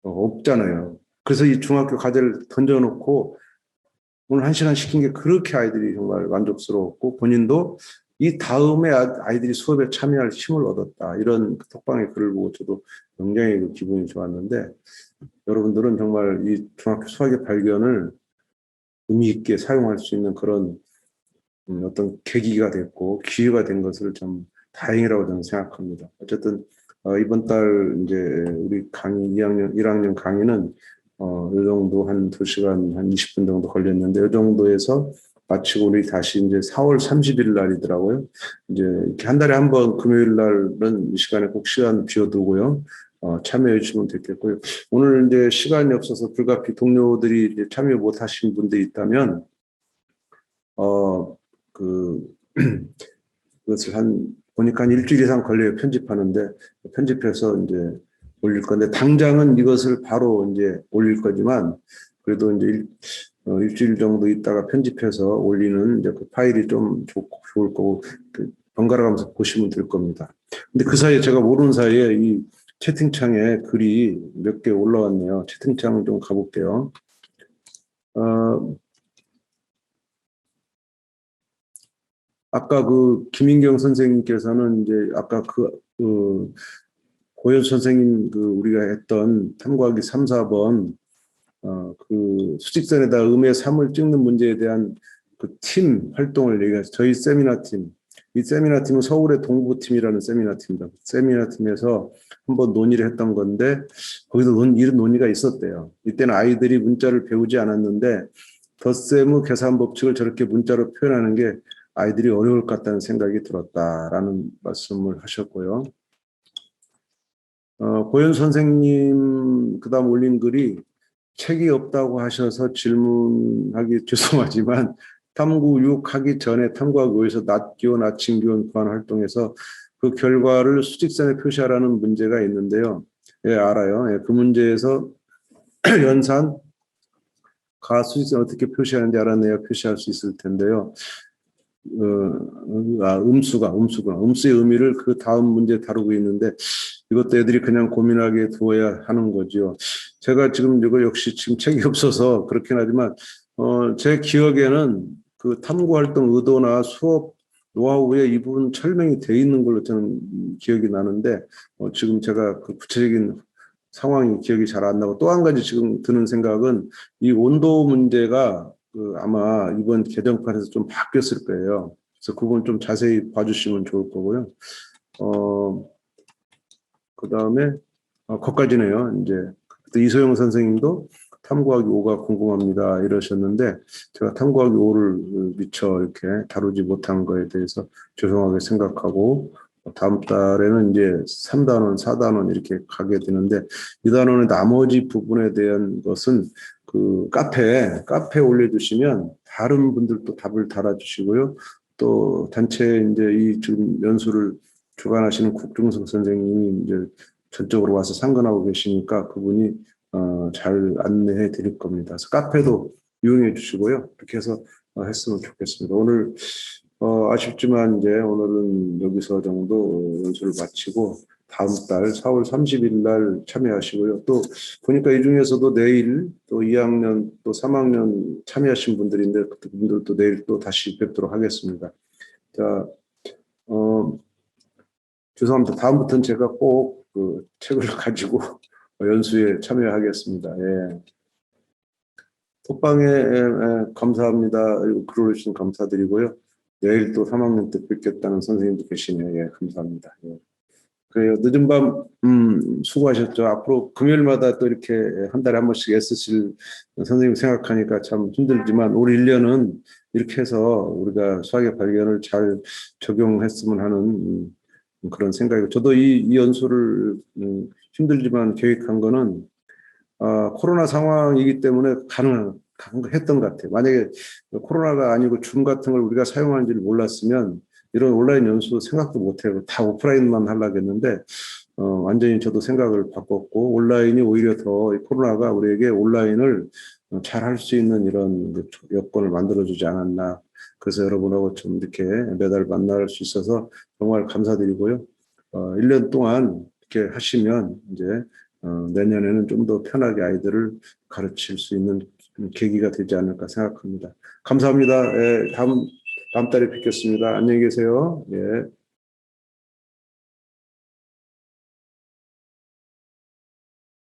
없잖아요. 그래서 이 중학교 과제를 던져놓고 오늘 1시간 시킨 게 그렇게 아이들이 정말 만족스러웠고 본인도 이 다음에 아이들이 수업에 참여할 힘을 얻었다. 이런 톡방의 글을 보고 저도 굉장히 기분이 좋았는데 여러분들은 정말 이 중학교 수학의 발견을 의미 있게 사용할 수 있는 그런 어떤 계기가 됐고 기회가 된 것을 참 다행이라고 저는 생각합니다. 어쨌든 이번 달 이제 우리 강의 1학년 강의는 이 정도 한 2시간 한 20분 정도 걸렸는데 이 정도에서 마치고 우리 다시 이제 4월 30일 날이더라고요. 이제 이렇게 한 달에 한 번 금요일 날은 이 시간에 꼭 시간 비워두고요. 참여해 주시면 되겠고요. 오늘 이제 시간이 없어서 불가피 동료들이 이제 참여 못 하신 분들이 있다면, 그것을 보니까 한 일주일 이상 걸려요. 편집하는데, 편집해서 이제 올릴 건데, 당장은 이것을 바로 이제 올릴 거지만, 그래도 이제 일주일 정도 있다가 편집해서 올리는 이제 그 파일이 좀 좋을 거고, 번갈아 가면서 보시면 될 겁니다. 근데 그 사이에 제가 모르는 사이에 이 채팅창에 글이 몇 개 올라왔네요. 채팅창 좀 가볼게요. 아까 그 김인경 선생님께서는 이제 아까 고현 선생님 우리가 했던 탐구하기 3, 4번 그 수직선에다 음의 3을 찍는 문제에 대한 그 팀 활동을 얘기해서 저희 세미나 팀, 이 세미나 팀은 서울의 동부팀이라는 세미나 팀입니다. 세미나 팀에서 한번 논의를 했던 건데 거기서 이런 논의가 있었대요. 이때는 아이들이 문자를 배우지 않았는데 덧셈의 계산 법칙을 저렇게 문자로 표현하는 게 아이들이 어려울 것 같다는 생각이 들었다라는 말씀을 하셨고요. 고현 선생님 그다음 올린 글이 책이 없다고 하셔서 질문하기 죄송하지만 탐구 6 하기 전에 탐구하기 5에서 낮기원, 아침기원 구한 활동에서 그 결과를 수직선에 표시하라는 문제가 있는데요. 예, 알아요. 예, 그 문제에서 연산, 가 수직선 어떻게 표시하는지 알아내야 표시할 수 있을 텐데요. 음수의 의미를 그 다음 문제에 다루고 있는데 이것도 애들이 그냥 고민하게 두어야 하는 거죠. 제가 지금 이거 역시 지금 책이 없어서 그렇긴 하지만 제 기억에는 그 탐구활동 의도나 수업 노하우에 이 부분 설명이 돼 있는 걸로 저는 기억이 나는데 지금 제가 그 구체적인 상황이 기억이 잘 안 나고 또 한 가지 지금 드는 생각은 이 온도 문제가 아마 이번 개정판에서 좀 바뀌었을 거예요. 그래서 그 부분 좀 자세히 봐주시면 좋을 거고요. 그 다음에 거기까지네요. 이제 이소영 선생님도 탐구하기 5가 궁금합니다 이러셨는데 제가 탐구하기 5를 미처 이렇게 다루지 못한 거에 대해서 죄송하게 생각하고 다음 달에는 이제 3단원, 4단원 이렇게 가게 되는데 이 단원의 나머지 부분에 대한 것은 그 카페에 올려주시면 다른 분들도 답을 달아주시고요. 또 단체 이제 이 지금 연수를 주관하시는 국중성 선생님이 이제 전적으로 와서 상근하고 계시니까 그분이 잘 안내해 드릴 겁니다. 그래서 카페도 이용해 주시고요. 이렇게 해서 했으면 좋겠습니다. 오늘 아쉽지만 이제 오늘은 여기서 정도 연수를 마치고 다음 달 4월 30일 날 참여하시고요. 또 보니까 이 중에서도 내일 또 2학년 또 3학년 참여하신 분들인데 그분들도 내일 또 다시 뵙도록 하겠습니다. 자, 죄송합니다. 다음부터는 제가 꼭 그 책을 가지고 연수에 참여하겠습니다. 예. 톡방에 감사합니다. 글 올려주신 감사드리고요. 내일 또 3학년 때 뵙겠다는 선생님도 계시네요. 예, 감사합니다. 예. 그래요. 늦은 밤 수고하셨죠. 앞으로 금요일마다 또 이렇게 한 달에 한 번씩 애쓰실 선생님 생각하니까 참 힘들지만 올 1년은 이렇게 해서 우리가 수학의 발견을 잘 적용했으면 하는 그런 생각이고 저도 이 연수를 힘들지만 계획한 거는 코로나 상황이기 때문에 가능했던 것 같아요. 만약에 코로나가 아니고 줌 같은 걸 우리가 사용하는지를 몰랐으면 이런 온라인 연수 생각도 못해요. 다 오프라인만 하려고 했는데 완전히 저도 생각을 바꿨고 온라인이 오히려 더 코로나가 우리에게 온라인을 잘 할 수 있는 이런 여건을 만들어주지 않았나. 그래서 여러분하고 좀 이렇게 매달 만날 수 있어서 정말 감사드리고요. 1년 동안 이렇게 하시면 이제 내년에는 좀 더 편하게 아이들을 가르칠 수 있는 계기가 되지 않을까 생각합니다. 감사합니다. 예, 다음 달에 뵙겠습니다. 안녕히 계세요. 예.